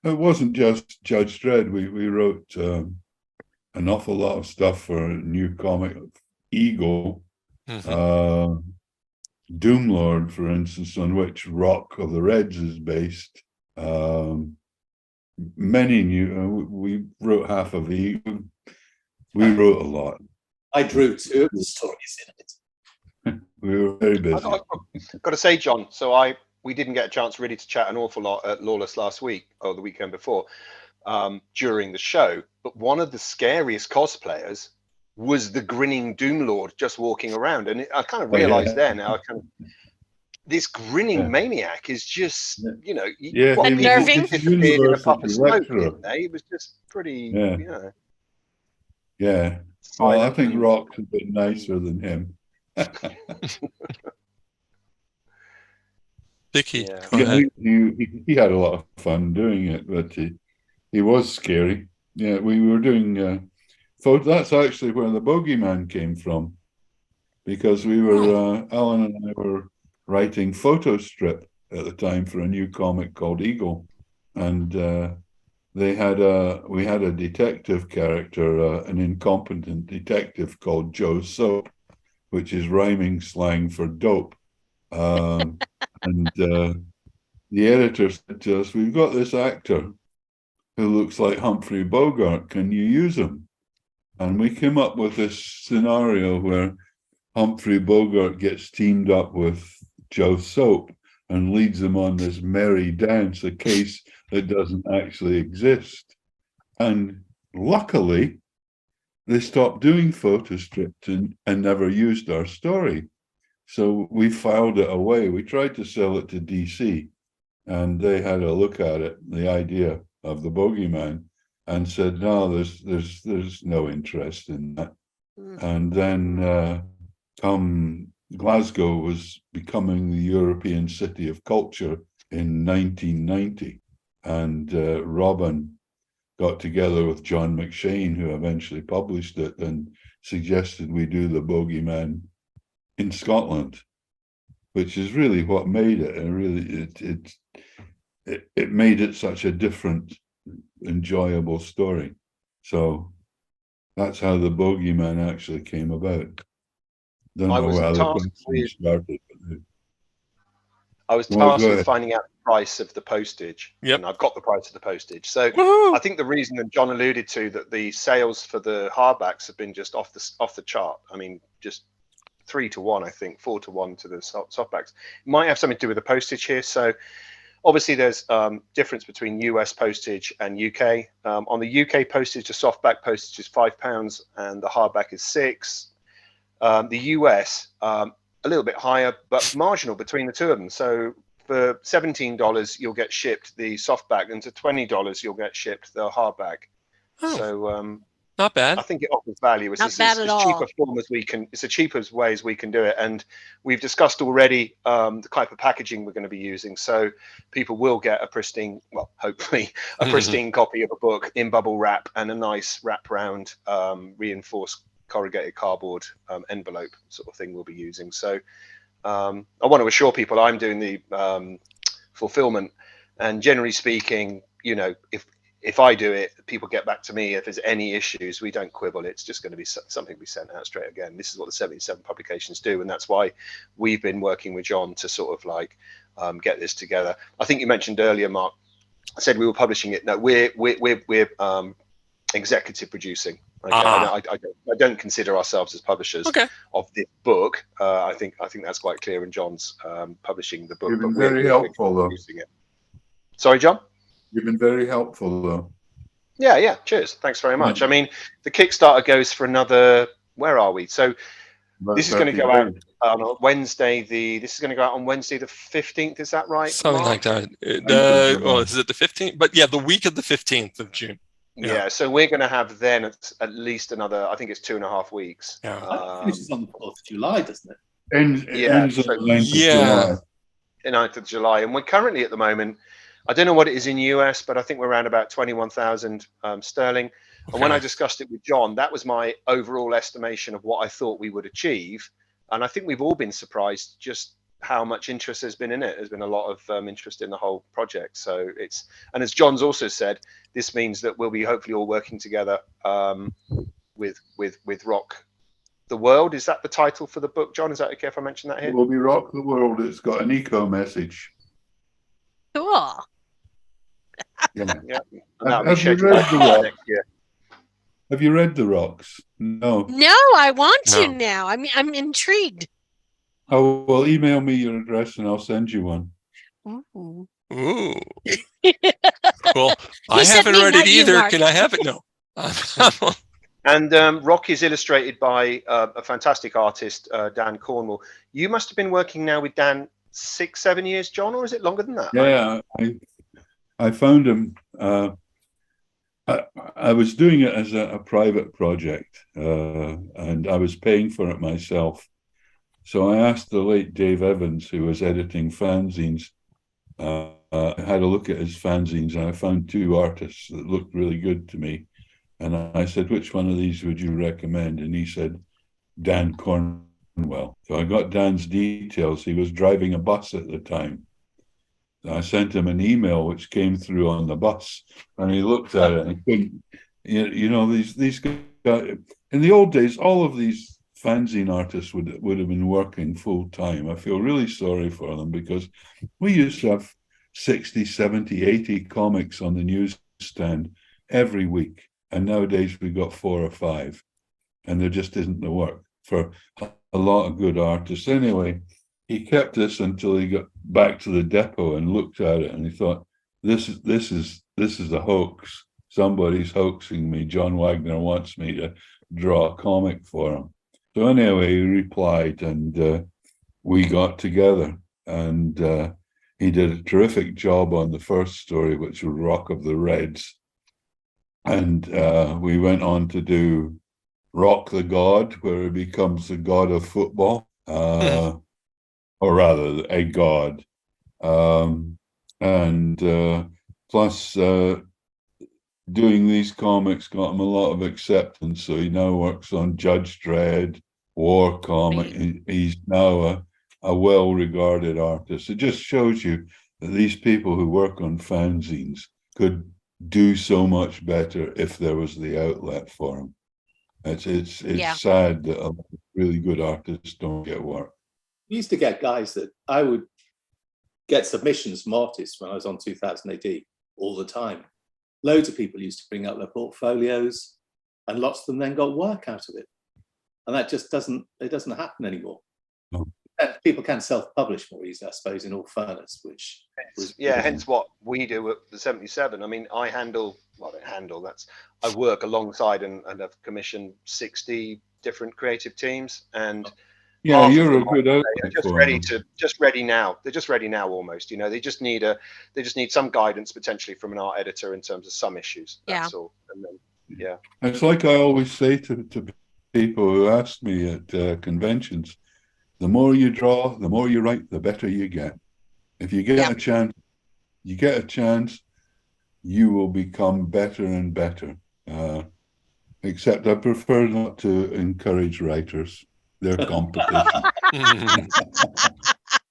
[SPEAKER 4] It wasn't just Judge Dredd. We wrote an awful lot of stuff for a new comic, Eagle, Doomlord, for instance, on which Rock of the Reds is based. Many new. We wrote half of Eagle. We wrote a lot.
[SPEAKER 5] I drew 2 of the stories in it.
[SPEAKER 4] We were very busy.
[SPEAKER 3] I've got to say, John, so we didn't get a chance really to chat an awful lot at Lawless last week or the weekend before during the show. But one of the scariest cosplayers was the grinning Doomlord just walking around. And I kind of realized there now, this grinning maniac is just, you know,
[SPEAKER 2] unnerving.
[SPEAKER 3] Disappeared in a puff of smoke. He was just pretty, you know.
[SPEAKER 4] Yeah. Well, I think Rock's a bit nicer than him.
[SPEAKER 1] Vicky,
[SPEAKER 4] he had a lot of fun doing it, but he was scary. Yeah, we were doing that's actually where the Bogie Man came from, because we were Alan and I were writing photo strip at the time for a new comic called Eagle, and we had a detective character, an incompetent detective called Joe Soap, which is rhyming slang for dope. And the editor said to us, "We've got this actor who looks like Humphrey Bogart. Can you use him?" And we came up with this scenario where Humphrey Bogart gets teamed up with Joe Soap and leads them on this merry dance, a case that doesn't actually exist. And luckily, they stopped doing photo strips and never used our story. So we filed it away. We tried to sell it to DC, and they had a look at it, the idea of the Bogie Man, and said, "No, there's no interest in that." And then come Glasgow was becoming the European City of Culture in 1990, and Robin got together with John McShane, who eventually published it, and suggested we do the Bogie Man in Scotland, which is really what made it. And really, it made it such a different, enjoyable story. So that's how the Bogie Man actually came about. Don't know how the question started.
[SPEAKER 3] I was
[SPEAKER 4] Well,
[SPEAKER 3] tasked
[SPEAKER 4] go
[SPEAKER 3] with
[SPEAKER 4] ahead.
[SPEAKER 3] finding out the price of the postage,
[SPEAKER 1] Yep.
[SPEAKER 3] and I've got the price of the postage. So
[SPEAKER 1] Woohoo!
[SPEAKER 3] I think the reason that John alluded to that the sales for the hardbacks have been just off the chart. I mean, just 3 to 1, I think, 4 to 1 to the softbacks. It might have something to do with the postage here. So obviously there's difference between US postage and UK. On the UK postage, the softback postage is £5 and the hardback is £6. The US, a little bit higher, but marginal between the two of them. So for $17, you'll get shipped the softback, and to $20, you'll get shipped the hardback.
[SPEAKER 1] Oh,
[SPEAKER 3] So
[SPEAKER 1] not bad.
[SPEAKER 3] I think it offers value. It's
[SPEAKER 2] Not bad at
[SPEAKER 3] as
[SPEAKER 2] all.
[SPEAKER 3] cheap a form as we can. It's the cheapest way as we can do it, and we've discussed already the type of packaging we're going to be using. So people will get a pristine, well, hopefully a pristine copy of a book in bubble wrap and a nice wrap round reinforced corrugated cardboard envelope sort of thing we'll be using. So I want to assure people I'm doing the fulfillment, and generally speaking, you know, if I do it, people get back to me. If there's any issues, we don't quibble. It's just going to be something we sent out straight again. This is what the 77 publications do, and that's why we've been working with John to sort of like get this together. I think you mentioned earlier, Mark, I said we were publishing it. No, we're executive producing. Okay, I don't consider ourselves as publishers of this book. I think that's quite clear. And John's publishing the book.
[SPEAKER 4] You've been
[SPEAKER 3] but
[SPEAKER 4] very helpful, though.
[SPEAKER 3] It. Sorry, John.
[SPEAKER 4] You've been very helpful, though.
[SPEAKER 3] Yeah. Cheers. Thanks very much. I mean, the Kickstarter goes for another. Where are we? So this is going to go out on Wednesday. This is going to go out on Wednesday the 15th. Is that right?
[SPEAKER 1] Something
[SPEAKER 3] Mark?
[SPEAKER 1] like that. Well, is it the 15th? But yeah, the week of the 15th of June.
[SPEAKER 3] Yeah, so we're going to have then at least another, I think it's 2.5 weeks.
[SPEAKER 1] Yeah.
[SPEAKER 5] It finishes on the 4th of July, doesn't it?
[SPEAKER 4] Ends on the 9th of July.
[SPEAKER 3] The 9th of July. And we're currently at the moment, I don't know what it is in US, but I think we're around about 21,000 sterling. And when I discussed it with John, that was my overall estimation of what I thought we would achieve. And I think we've all been surprised just how much interest there's been in it. There's been a lot of interest in the whole project. So it's, and as John's also said, this means that we'll be hopefully all working together with Rock the World. Is that the title for the book, John? Is that okay if I mention that here?
[SPEAKER 4] It will be Rock the World. It's got an eco message.
[SPEAKER 2] Cool.
[SPEAKER 3] Yeah.
[SPEAKER 4] Have you read The Rock? Have you read The Rocks? No.
[SPEAKER 2] No, I want to now. I mean, I'm intrigued.
[SPEAKER 4] Oh, well, email me your address and I'll send you one.
[SPEAKER 2] Ooh.
[SPEAKER 1] Ooh. Cool. I haven't read it either. Can I have it? No.
[SPEAKER 3] And Rock is illustrated by a fantastic artist, Dan Cornwall. You must have been working now with Dan 6-7 years, John, or is it longer than that?
[SPEAKER 4] Yeah, I found him. I was doing it as a private project, and I was paying for it myself. So I asked the late Dave Evans, who was editing fanzines. I had a look at his fanzines, and I found 2 artists that looked really good to me. And I said, which one of these would you recommend? And he said, Dan Cornwell. So I got Dan's details. He was driving a bus at the time. I sent him an email which came through on the bus, and he looked at it and he couldn't, you know, these guys, in the old days, all of these fanzine artists would have been working full time. I feel really sorry for them because we used to have 60, 70, 80 comics on the newsstand every week. And nowadays we've got 4 or 5, and there just isn't the work for a lot of good artists. Anyway, he kept this until he got back to the depot and looked at it, and he thought, this is a hoax. Somebody's hoaxing me. John Wagner wants me to draw a comic for him. So anyway, he replied, and we got together, and he did a terrific job on the first story, which was Rock of the Reds. And we went on to do Rock the God, where he becomes the god of football, or rather a god. Plus, doing these comics got him a lot of acceptance. So he now works on Judge Dredd, War comic. He's now a well-regarded artist. It just shows you that these people who work on fanzines could do so much better if there was the outlet for them. It's sad that a lot of really good artists don't get work.
[SPEAKER 5] We used to get guys that I would get submissions from artists when I was on 2000 AD all the time. Loads of people used to bring up their portfolios, and lots of them then got work out of it. And that just doesn't happen anymore.
[SPEAKER 4] No.
[SPEAKER 5] And people can self-publish more easily, I suppose, in all fairness, which was
[SPEAKER 3] hence what we do at the 77. I mean, I work alongside and have commissioned 60 different creative teams, and
[SPEAKER 4] yeah, you're a good outlet
[SPEAKER 3] just
[SPEAKER 4] for
[SPEAKER 3] ready
[SPEAKER 4] them.
[SPEAKER 3] ready now. They're just ready now almost. You know, they just need some guidance potentially from an art editor in terms of some issues. That's all. And then
[SPEAKER 4] It's like I always say to people who ask me at conventions, the more you draw, the more you write, the better you get. If you get a chance, you will become better and better. Except I prefer not to encourage writers. They're competition.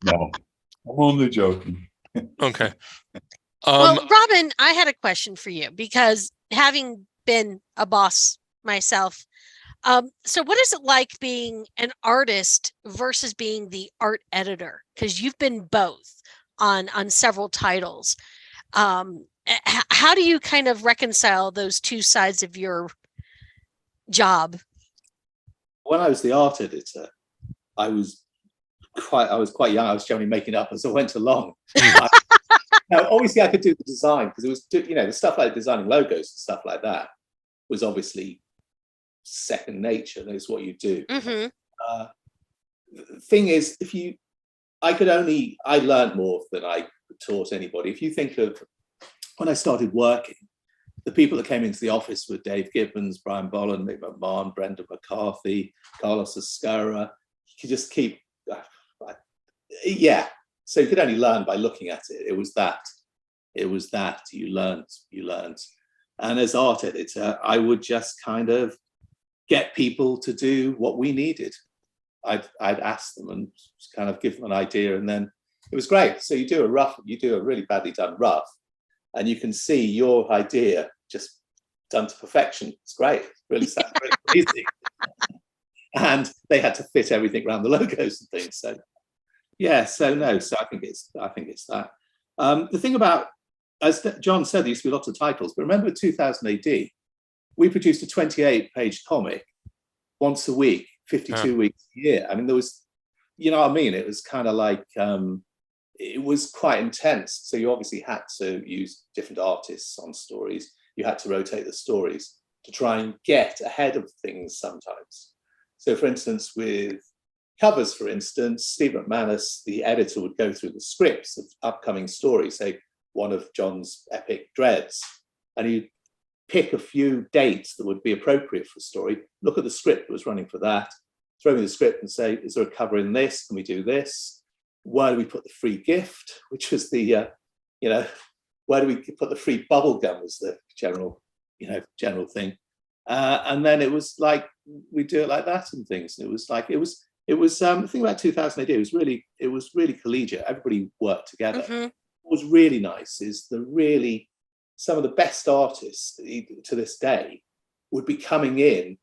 [SPEAKER 4] No, I'm only joking.
[SPEAKER 1] Okay.
[SPEAKER 2] Well, Robin, I had a question for you, because having been a boss myself, so what is it like being an artist versus being the art editor? Because you've been both on several titles. How do you kind of reconcile those two sides of your job?
[SPEAKER 5] When I was the art editor, I was quite young. I was generally making up as I went along. Now, obviously, I could do the design, because it was, the stuff like designing logos and stuff like that was obviously second nature. That's what you do.
[SPEAKER 2] Mm-hmm.
[SPEAKER 5] The thing is, I learned more than I taught anybody. If you think of when I started working, the people that came into the office were Dave Gibbons, Brian Bolland, Mick McMahon, Brendan McCarthy, Carlos Escara. You could just keep, So you could only learn by looking at it. It was that you learned. And as art editor, I would just kind of get people to do what we needed. I'd ask them and kind of give them an idea, and then it was great. So you do a really badly done rough, and you can see your idea just done to perfection. It's great. Really easy. And they had to fit everything around the logos and things. So So I think it's that. The thing about, as John said, there used to be lots of titles, but remember 2000 AD, we produced a 28-page comic once a week, 52 weeks a year. I mean, there was, you know what I mean? It was kind of like, it was quite intense. So you obviously had to use different artists on stories. You had to rotate the stories to try and get ahead of things sometimes. So for instance, with covers, for instance, Steve McManus, the editor, would go through the scripts of upcoming stories, say one of John's epic Dredds, and he'd pick a few dates that would be appropriate for a story, look at the script that was running for that, throw me the script and say, is there a cover in this? Can we do this? Where do we put the free gift? Which was the, where do we put the free bubble gum was the general thing. And then it was like, we do it like that and things. And it was like, the thing about 2000 AD, it was really collegiate. Everybody worked together.
[SPEAKER 2] Mm-hmm.
[SPEAKER 5] What was really nice is some of the best artists to this day would be coming in.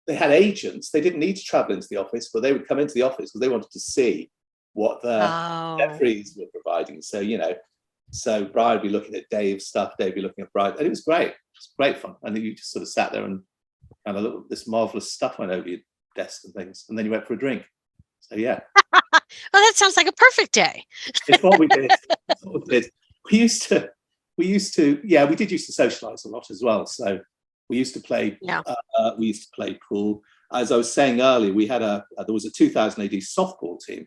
[SPEAKER 5] They had agents. They didn't need to travel into the office, but they would come into the office because they wanted to see what their frees were providing. So, so Brian would be looking at Dave's stuff, Dave would be looking at Brian, and it was great. It was great fun. And then you just sort of sat there and kind of looked at this marvelous stuff went over your desk and things, and then you went for a drink. So yeah.
[SPEAKER 2] Well, that sounds like a perfect day.
[SPEAKER 5] It's what we did. We used to, we did used to socialize a lot as well. So we used to play, pool. As I was saying earlier, there was a 2000 AD softball team,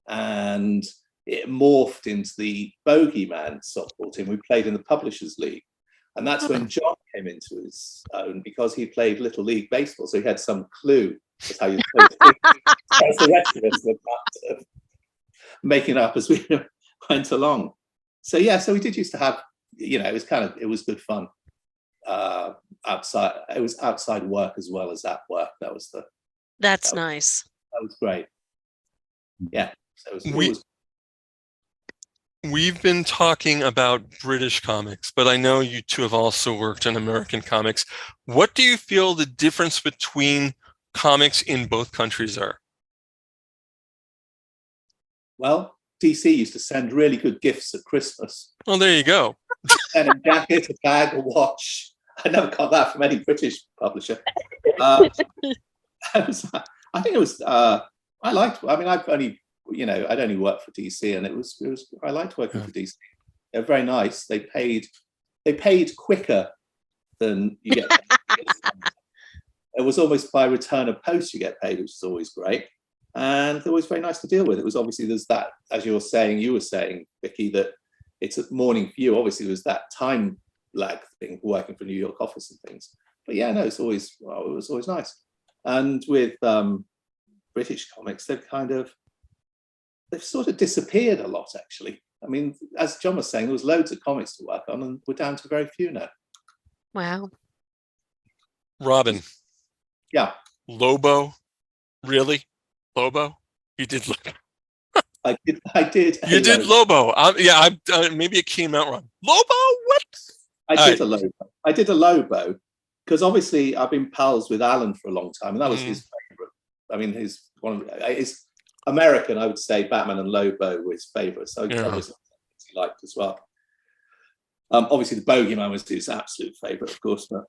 [SPEAKER 5] and it morphed into the Bogie Man softball team. We played in the Publishers League. And that's when John came into his own, because he played Little League baseball. So he had some clue as how you play. As the rest of us were making up as we went along. So we did used to have, it was good fun. It was outside work as well as at work. That's
[SPEAKER 2] nice.
[SPEAKER 5] That was great. Yeah. So
[SPEAKER 1] We've been talking about British comics, but I know you two have also worked on American comics. What do you feel the difference between comics in both countries are?
[SPEAKER 5] Well, DC used to send really good gifts at Christmas.
[SPEAKER 1] Well, there you go.
[SPEAKER 5] Send a jacket, a bag, a watch. I never got that from any British publisher. I think it was. I liked. I mean, I'd only worked for DC, and it was. I liked working for DC. They're very nice. They paid quicker than you get paid. It was almost by return of post you get paid, which is always great. And they're always very nice to deal with. It was obviously, there's that, as you were saying, Vicky, that it's a morning for you. Obviously, there was that time lag thing working for New York office and things. But yeah, no, it was always nice. And with British comics, they've sort of disappeared a lot, actually. I mean, as John was saying, there was loads of comics to work on, and we're down to very few now.
[SPEAKER 2] Wow.
[SPEAKER 1] Robin.
[SPEAKER 5] Yeah.
[SPEAKER 1] Lobo? Really? Lobo? You did Lobo?
[SPEAKER 5] I did.
[SPEAKER 1] You did Lobo. Maybe it came out wrong. Lobo? What?
[SPEAKER 5] I did a Lobo because obviously I've been pals with Alan for a long time, and that was his favorite. I mean, his American, I would say Batman and Lobo were his favorite. So obviously he liked as well. Obviously the Bogie Man was his absolute favorite, of course. But,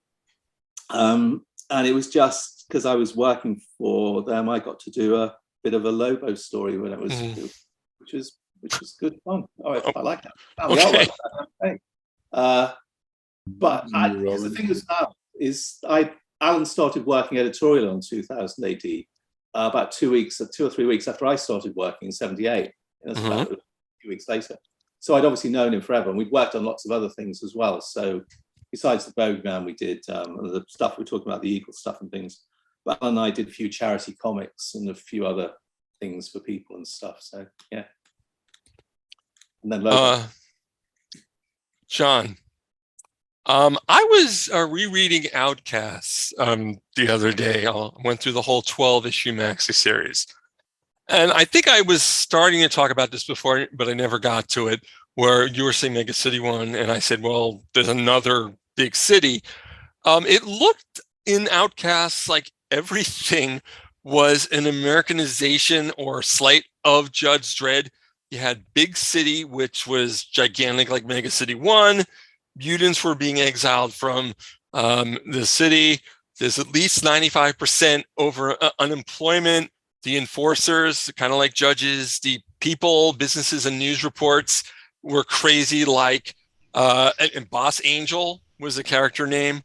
[SPEAKER 5] and it was just because I was working for them, I got to do a bit of a Lobo story when it was, which was good fun. I like that. Okay. But the thing is Alan started working editorial on 2000 AD about 2 or 3 weeks after I started working in 78. That's about a few weeks later. So I'd obviously known him forever, and we'd worked on lots of other things as well. So besides the Bogie Man, we did the stuff we're talking about, the Eagle stuff and things. But Alan and I did a few charity comics and a few other things for people and stuff. So yeah. And then
[SPEAKER 1] John, I was rereading Outcasts the other day. I went through the whole 12-issue maxi series. And I think I was starting to talk about this before, but I never got to it, where you were saying Mega City 1, and I said, well, there's another big city. It looked in Outcasts like everything was an Americanization or slight of Judge Dredd. You had Big City, which was gigantic like Mega City 1. Mutants were being exiled from the city. There's at least 95% over unemployment. The enforcers, kind of like judges, the people, businesses, and news reports were crazy. Like, and Boss Angel was a character name.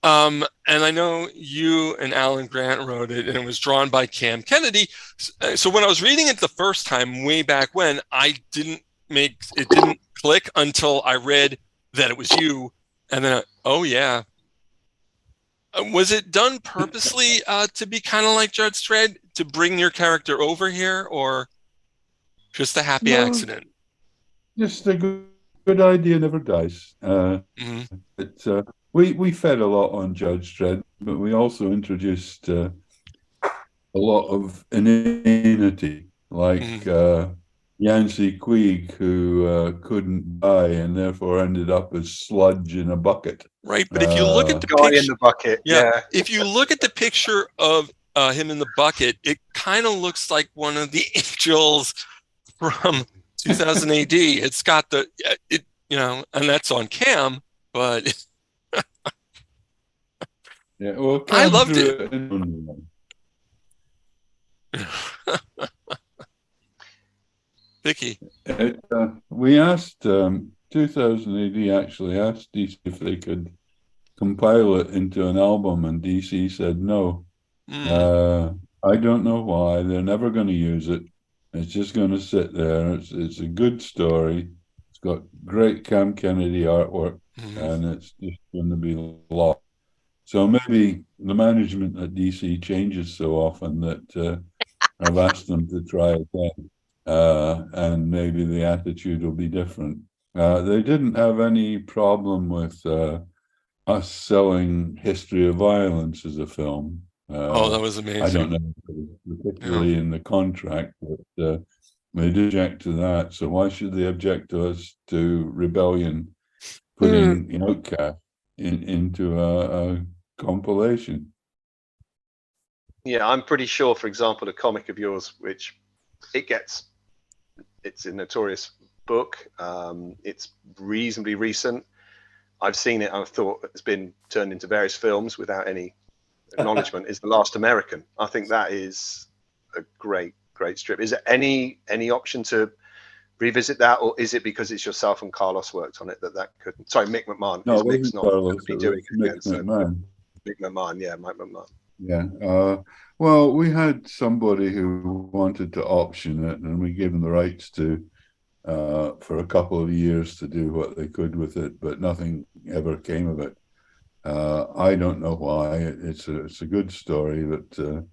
[SPEAKER 1] And I know you and Alan Grant wrote it, and it was drawn by Cam Kennedy. So when I was reading it the first time, way back when, it didn't click until I read that it was you, and then oh yeah. Was it done purposely to be kind of like Judge Dredd, to bring your character over here, or just a happy accident?
[SPEAKER 4] Just a good idea never dies. We fed a lot on Judge Dredd, but we also introduced a lot of inanity, like Yancey Queeg, who couldn't die and therefore ended up as sludge in a bucket.
[SPEAKER 1] Right, but if you look at the
[SPEAKER 3] guy
[SPEAKER 1] picture,
[SPEAKER 3] in the bucket,
[SPEAKER 1] if you look at the picture of him in the bucket, it kind of looks like one of the angels from 2000 AD. It's got the and that's on Cam, but
[SPEAKER 4] yeah, well,
[SPEAKER 1] I loved it. Vicky,
[SPEAKER 4] we asked 2000 AD actually asked DC if they could compile it into an album, and DC said no. I don't know why. They're never going to use it. It's just going to sit there. It's a good story. It's got great Cam Kennedy artwork, and it's just going to be lost. So maybe the management at DC changes so often that I've asked them to try again, and maybe the attitude will be different. They didn't have any problem with us selling History of Violence as a film.
[SPEAKER 1] that was amazing.
[SPEAKER 4] I don't know, particularly in the contract, but they did object to that. So why should they object to us to Rebellion putting Outcast into a compilation?
[SPEAKER 3] Yeah, I'm pretty sure, for example, a comic of yours, which it gets it's a notorious book. It's reasonably recent. I've seen it. I've thought it's been turned into various films without any acknowledgement. Is The Last American. I think that is a great strip. Is there any option to revisit that, or is it because it's yourself and Carlos worked on it that couldn't? Sorry, Mick McMahon.
[SPEAKER 4] No,
[SPEAKER 3] Mick's not going to be doing it
[SPEAKER 4] Mick
[SPEAKER 3] again. So
[SPEAKER 4] McMahon.
[SPEAKER 3] Mick McMahon, yeah, Mike McMahon.
[SPEAKER 4] Yeah. Well, we had somebody who wanted to option it, and we gave them the rights to for a couple of years to do what they could with it, but nothing ever came of it. I don't know why. It's a good story, but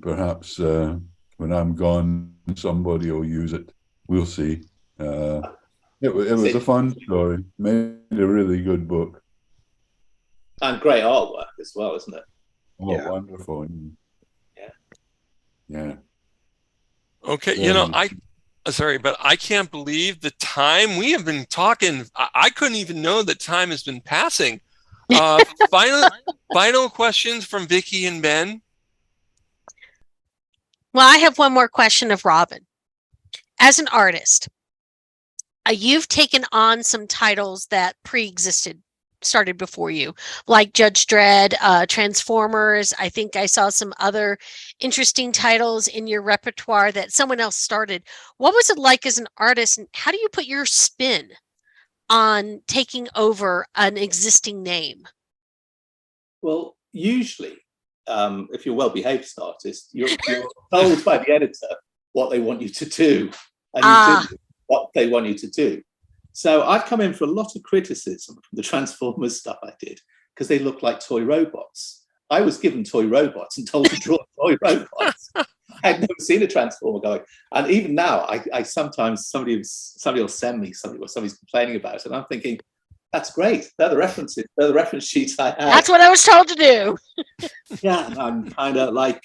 [SPEAKER 4] perhaps when I'm gone, somebody will use it. We'll see. It was a fun story. Made a really good book.
[SPEAKER 5] And great artwork as well, isn't it?
[SPEAKER 4] Oh,
[SPEAKER 3] Yeah.
[SPEAKER 4] wonderful. Yeah.
[SPEAKER 1] Okay,
[SPEAKER 4] Yeah.
[SPEAKER 1] Sorry, but I can't believe the time we have been talking. I couldn't even know that time has been passing. Final questions from Vicky and Ben.
[SPEAKER 2] Well, I have one more question of Robin. As an artist, you've taken on some titles that started before you, like Judge Dredd, Transformers. I think I saw some other interesting titles in your repertoire that someone else started. What was it like as an artist, and how do you put your spin on taking over an existing name?
[SPEAKER 5] Well, usually, if you're a well-behaved as an artist, you're told by the editor what they want you to do, and you do what they want you to do. So I've come in for a lot of criticism from the Transformers stuff I did, because they look like toy robots. I was given toy robots and told to draw toy robots. I had never seen a Transformer going. And even now, I sometimes, somebody will send me something where somebody's complaining about it, and I'm thinking, that's great. They're the references. They're the reference sheets I have.
[SPEAKER 2] That's what I was told to do.
[SPEAKER 5] Yeah, and I'm kind of like,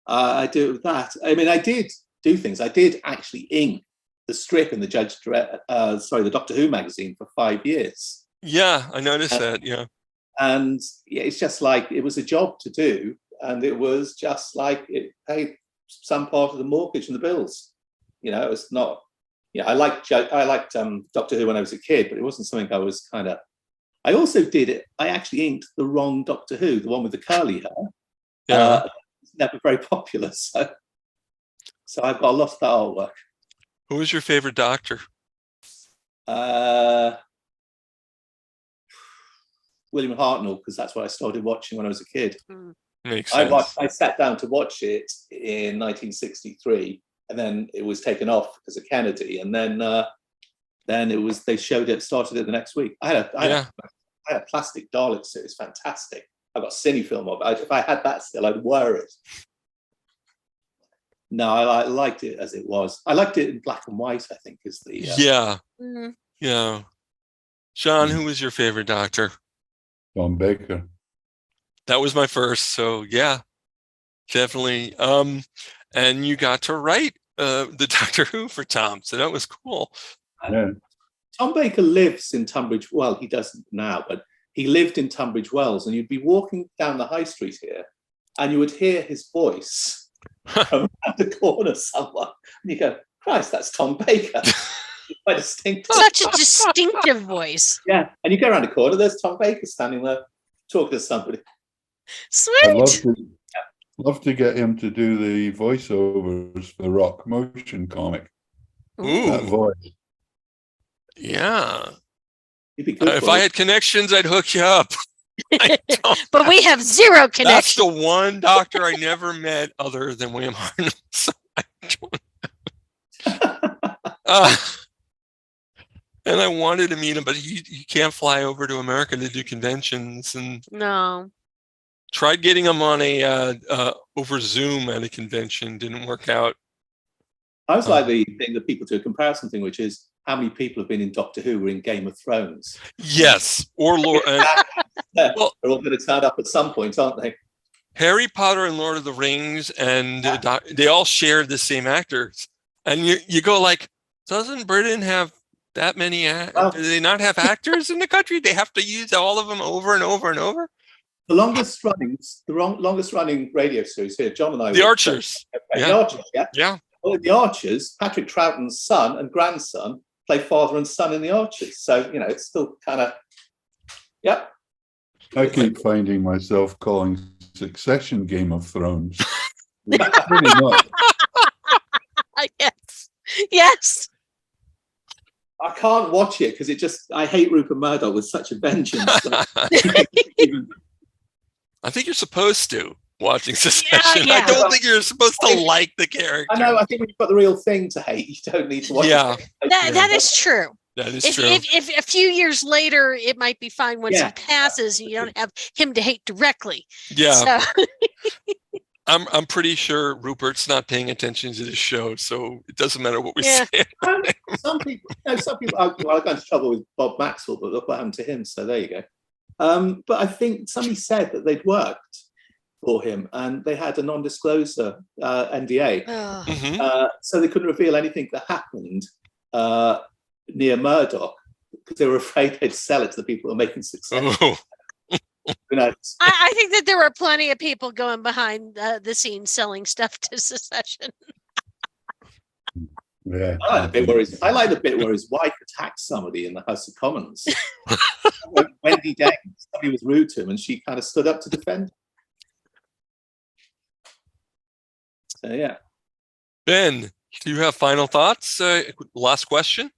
[SPEAKER 5] I do that. I mean, I did do things. I did actually ink the strip in the the Doctor Who magazine for 5 years.
[SPEAKER 1] Yeah, I noticed that. Yeah,
[SPEAKER 5] and it's just like it was a job to do, and it was just like it paid some part of the mortgage and the bills. It's not. Yeah, I liked Doctor Who when I was a kid, but it wasn't something I was kind of. I also did it. I actually inked the wrong Doctor Who, the one with the curly hair.
[SPEAKER 1] yeah.
[SPEAKER 5] It's never very popular, so I've got a lot of that artwork.
[SPEAKER 1] Who was your favorite Doctor?
[SPEAKER 5] William Hartnell, because that's what I started watching when I was a kid.
[SPEAKER 1] Makes sense.
[SPEAKER 5] I sat down to watch it in 1963, and then it was taken off because of Kennedy, and then they showed it, started it the next week. I had a plastic Dalek suit. It's fantastic. I got a cine film of it. If I had that still, I'd wear it. No, I liked it as it was. I liked it in black and white, I think, is the...
[SPEAKER 1] Yeah. Yeah. Sean, who was your favorite Doctor?
[SPEAKER 4] Tom Baker.
[SPEAKER 1] That was my first, so yeah, definitely. And you got to write the Doctor Who for Tom, so that was cool.
[SPEAKER 4] Yeah.
[SPEAKER 5] Tom Baker lives in Tunbridge. Well, he doesn't now, but he lived in Tunbridge Wells, and you'd be walking down the high street here, and you would hear his voice from around the corner somewhere, and you go, Christ, that's Tom Baker. Quite distinctive.
[SPEAKER 2] Such a distinctive voice.
[SPEAKER 5] Yeah, and you go around the corner, there's Tom Baker standing there talking to somebody.
[SPEAKER 2] Sweet.
[SPEAKER 4] I'd love to get him to do the voiceovers for the Rock Motion comic.
[SPEAKER 1] Ooh.
[SPEAKER 4] That voice.
[SPEAKER 1] Yeah.
[SPEAKER 5] He'd be good
[SPEAKER 1] If I had connections, I'd hook you up.
[SPEAKER 2] But we have zero connection.
[SPEAKER 1] That's the one Doctor I never met other than William Hartnell. So I don't and I wanted to meet him, but he can't fly over to America to do conventions, and
[SPEAKER 2] No.
[SPEAKER 1] tried getting him on a over Zoom at a convention, didn't work out.
[SPEAKER 5] I was like the thing that people do a comparison thing, which is how many people have been in Doctor Who or in Game of Thrones.
[SPEAKER 1] Yes, or Lord.
[SPEAKER 5] They're all going to turn up at some point, aren't they?
[SPEAKER 1] Harry Potter and Lord of the Rings, and they all share the same actors, and you go like, doesn't Britain have that many? Do they not have actors in the country? They have to use all of them over and over and over.
[SPEAKER 5] The longest running radio series here, John and I.
[SPEAKER 1] The Archers.
[SPEAKER 5] The Archers, yeah.
[SPEAKER 1] Yeah.
[SPEAKER 5] Well, in The Archers, Patrick Troughton's son and grandson play father and son in The Archers. So, it's still kind of, yep.
[SPEAKER 4] I keep finding myself calling Succession Game of Thrones. Really not.
[SPEAKER 2] Yes.
[SPEAKER 5] I can't watch it because I hate Rupert Murdoch with such a vengeance.
[SPEAKER 1] I think you're supposed to watching Succession.
[SPEAKER 2] Yeah.
[SPEAKER 1] I don't think you're supposed to like the character.
[SPEAKER 5] I know. I think when you've got the real thing to hate, you don't need to watch it.
[SPEAKER 2] That is true.
[SPEAKER 1] That is
[SPEAKER 2] if,
[SPEAKER 1] true.
[SPEAKER 2] If a few years later, it might be fine once he passes, and you don't have him to hate directly.
[SPEAKER 1] Yeah.
[SPEAKER 2] So.
[SPEAKER 1] I'm pretty sure Rupert's not paying attention to the show, so it doesn't matter what we say.
[SPEAKER 5] Some people argue, I got into trouble with Bob Maxwell, but look what happened to him. So there you go. But I think somebody said that they'd worked for him and they had a non-disclosure NDA, so they couldn't reveal anything that happened near Murdoch because they were afraid they'd sell it to the people who are making success.
[SPEAKER 1] Oh.
[SPEAKER 2] I think that there were plenty of people going behind the scenes selling stuff to Succession.
[SPEAKER 4] Yeah,
[SPEAKER 5] I like the bit where his wife attacked somebody in the House of Commons. Wendy Deng, somebody was rude to him, and she kind of stood up to defend him. So yeah.
[SPEAKER 1] Ben, do you have final thoughts? Last question.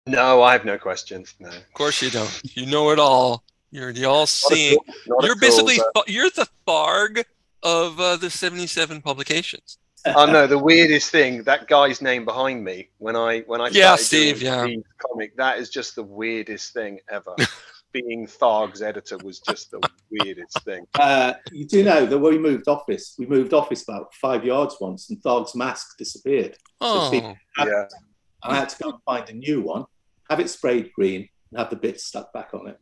[SPEAKER 3] No, I have no questions. No.
[SPEAKER 1] Of course you don't. You know it all. You're the all-seeing. You're basically you're the Tharg of the 77 publications.
[SPEAKER 3] Oh no, the weirdest thing, that guy's name behind me when I started
[SPEAKER 1] Steve,
[SPEAKER 3] doing the comic, that is just the weirdest thing ever. Being Tharg's editor was just the weirdest thing.
[SPEAKER 5] You do know that when we moved office about 5 yards once, and Tharg's mask disappeared.
[SPEAKER 1] Oh,
[SPEAKER 5] I had to go and find a new one, have it sprayed green, and have the bits stuck back on it.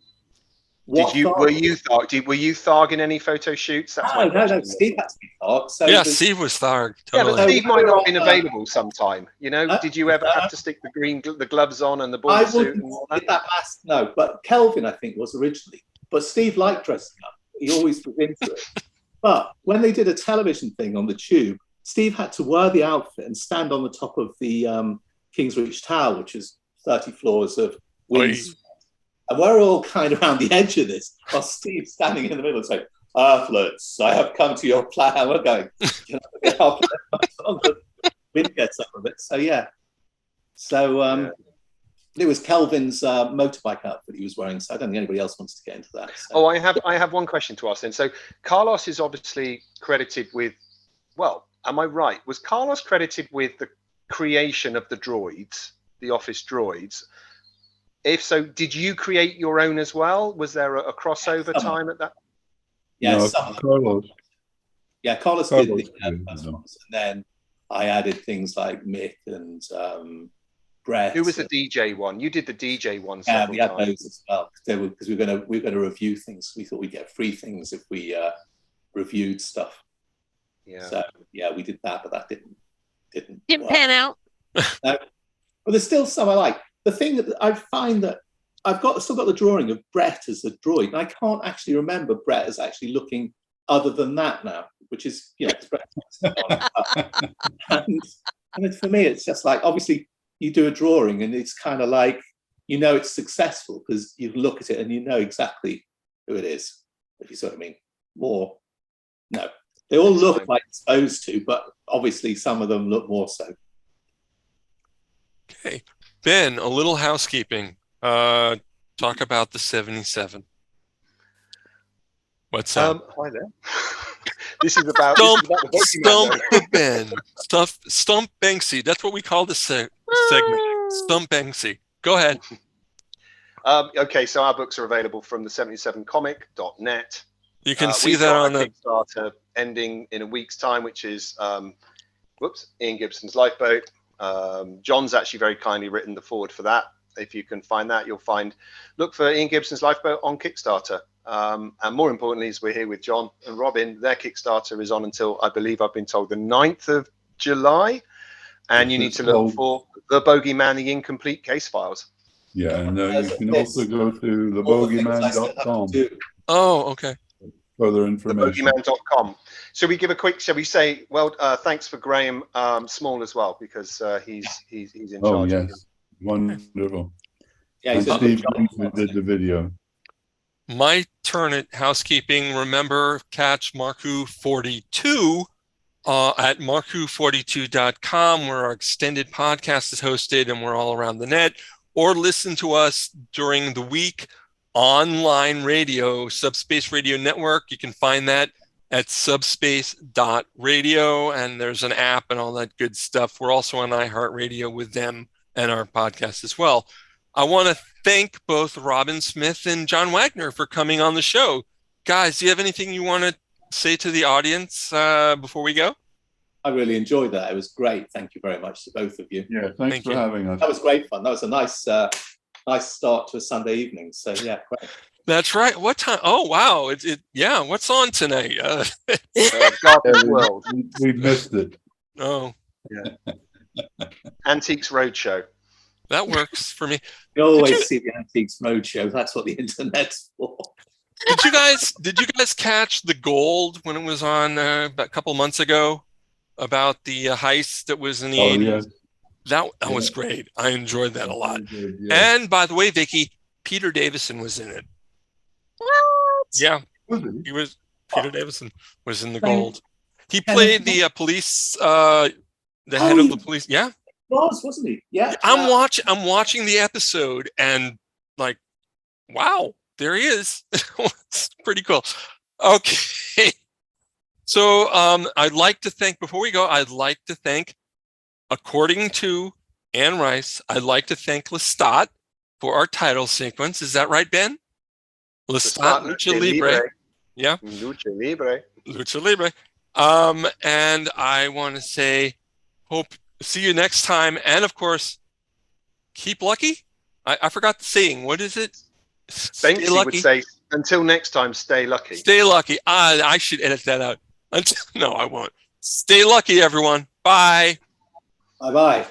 [SPEAKER 3] Were you Tharg in any photo shoots? That's
[SPEAKER 5] no. Steve had to be Tharg. So
[SPEAKER 1] Steve was Tharg.
[SPEAKER 3] Yeah,
[SPEAKER 1] Totally.
[SPEAKER 3] but Steve might not have been available sometime. Did you ever have to stick the gloves on and the boy suit?
[SPEAKER 5] That mask, no. But Kelvin, I think, was originally. But Steve liked dressing up. He always was into it. But when they did a television thing on the Tube, Steve had to wear the outfit and stand on the top of the Kingsreach Tower, which is 30 floors of wings. And we're all kind of around the edge of this, while Steve's standing in the middle saying, Earthlets, I have come to your plan. We're going, get up on the wind gets up a bit. So, yeah. So, it was Kelvin's motorbike outfit he was wearing. So, I don't think anybody else wants to get into that. So.
[SPEAKER 3] Oh, I have one question to ask then. So, Carlos is obviously credited with, well, am I right? Was Carlos credited with the creation of the droids, the office droids? If so, did you create your own as well? Was there a crossover time at that?
[SPEAKER 5] Yeah,
[SPEAKER 4] Carlos.
[SPEAKER 5] Yeah, Carlos did the first ones, and then I added things like Mick and Brett.
[SPEAKER 3] Who was the DJ one? You did the DJ one.
[SPEAKER 5] Yeah, we had those as well because we're going to review things. We thought we'd get free things if we reviewed stuff.
[SPEAKER 3] Yeah.
[SPEAKER 5] So yeah, we did that, but that didn't
[SPEAKER 2] pan out.
[SPEAKER 5] No, but there's still some I like. The thing that I find that I've still got the drawing of Brett as a droid, and I can't actually remember Brett as actually looking other than that now, which is, and for me, it's just like, obviously you do a drawing and it's kind of like, it's successful because you look at it and you know exactly who it is, if you see what I mean. No, they all look like supposed to, but obviously some of them look more so.
[SPEAKER 1] Okay. Ben, a little housekeeping. Talk about the 77. What's up?
[SPEAKER 3] Hi there. This is about
[SPEAKER 1] Stump Ben. Stump Banksy. That's what we call this segment. Stump Banksy. Go ahead.
[SPEAKER 3] Okay, so our books are available from the 77comic.net.
[SPEAKER 1] You can see that on the
[SPEAKER 3] Kickstarter ending in a week's time, which is Ian Gibson's Lifeboat. John's actually very kindly written the forward for that. If you can find that, look for Ian Gibson's Lifeboat on Kickstarter. And more importantly, as we're here with John and Robin, their Kickstarter is on until, I believe I've been told, the 9th of July. And you need to look for The Bogie Man, The Incomplete Case Files.
[SPEAKER 4] Yeah, and you can also go to thebogieman.com.
[SPEAKER 1] Oh, okay.
[SPEAKER 4] further information.
[SPEAKER 3] thebogieman.com. Shall we give a quick? Shall we say? Well, thanks for Graham Small as well, because he's in
[SPEAKER 4] Oh
[SPEAKER 3] charge.
[SPEAKER 4] yes, wonderful.
[SPEAKER 5] Yeah,
[SPEAKER 4] And
[SPEAKER 5] he's done a good
[SPEAKER 4] Steve
[SPEAKER 5] job.
[SPEAKER 4] who did the video.
[SPEAKER 1] My turn at housekeeping. Remember, catch MarkWHO42 at MarkWHO42.com, where our extended podcast is hosted and we're all around the net, or listen to us during the week. Online radio, Subspace Radio Network. You can find that at subspace.radio, and there's an app and all that good stuff. We're also on iHeartRadio with them and our podcast as well. I want to thank both Robin Smith and John Wagner for coming on the show. Guys, do you have anything you want to say to the audience before we go?
[SPEAKER 5] I really enjoyed that. It was great. Thank you very much to both of you.
[SPEAKER 4] Yeah, thanks for having us.
[SPEAKER 5] That was great fun. That was a nice start to a Sunday evening. So yeah, great.
[SPEAKER 1] That's right. What time? Oh, wow. Yeah. What's on tonight?
[SPEAKER 3] Garbage World.
[SPEAKER 4] We missed it.
[SPEAKER 1] Oh,
[SPEAKER 3] yeah. Antiques Roadshow.
[SPEAKER 1] That works for me.
[SPEAKER 5] You always see the Antiques Roadshow. That's what the internet's for.
[SPEAKER 1] Did you guys catch the gold when it was on about a couple months ago about the heist that was in the 80s?
[SPEAKER 4] Yes.
[SPEAKER 1] That was great. I enjoyed that a lot.
[SPEAKER 4] Yeah.
[SPEAKER 1] And by the way, Vicky, Peter Davison was in it.
[SPEAKER 2] What?
[SPEAKER 1] Yeah, he was. Peter Davison was in the gold. He played the police, the head of the police. Yeah,
[SPEAKER 5] Wasn't he? Yeah.
[SPEAKER 1] I'm watching the episode and like, wow, there he is. It's pretty cool. Okay. So I'd like to thank, according to Anne Rice, I'd like to thank Lestat for our title sequence. Is that right, Ben? Lestat Luchalibre. Yeah. Luchalibre. And I want to say, see you next time. And of course, keep lucky. I forgot the saying. What is it?
[SPEAKER 3] Banksy would say, until next time, stay lucky.
[SPEAKER 1] Stay lucky. I should edit that out. No, I won't. Stay lucky, everyone. Bye.
[SPEAKER 5] Bye-bye.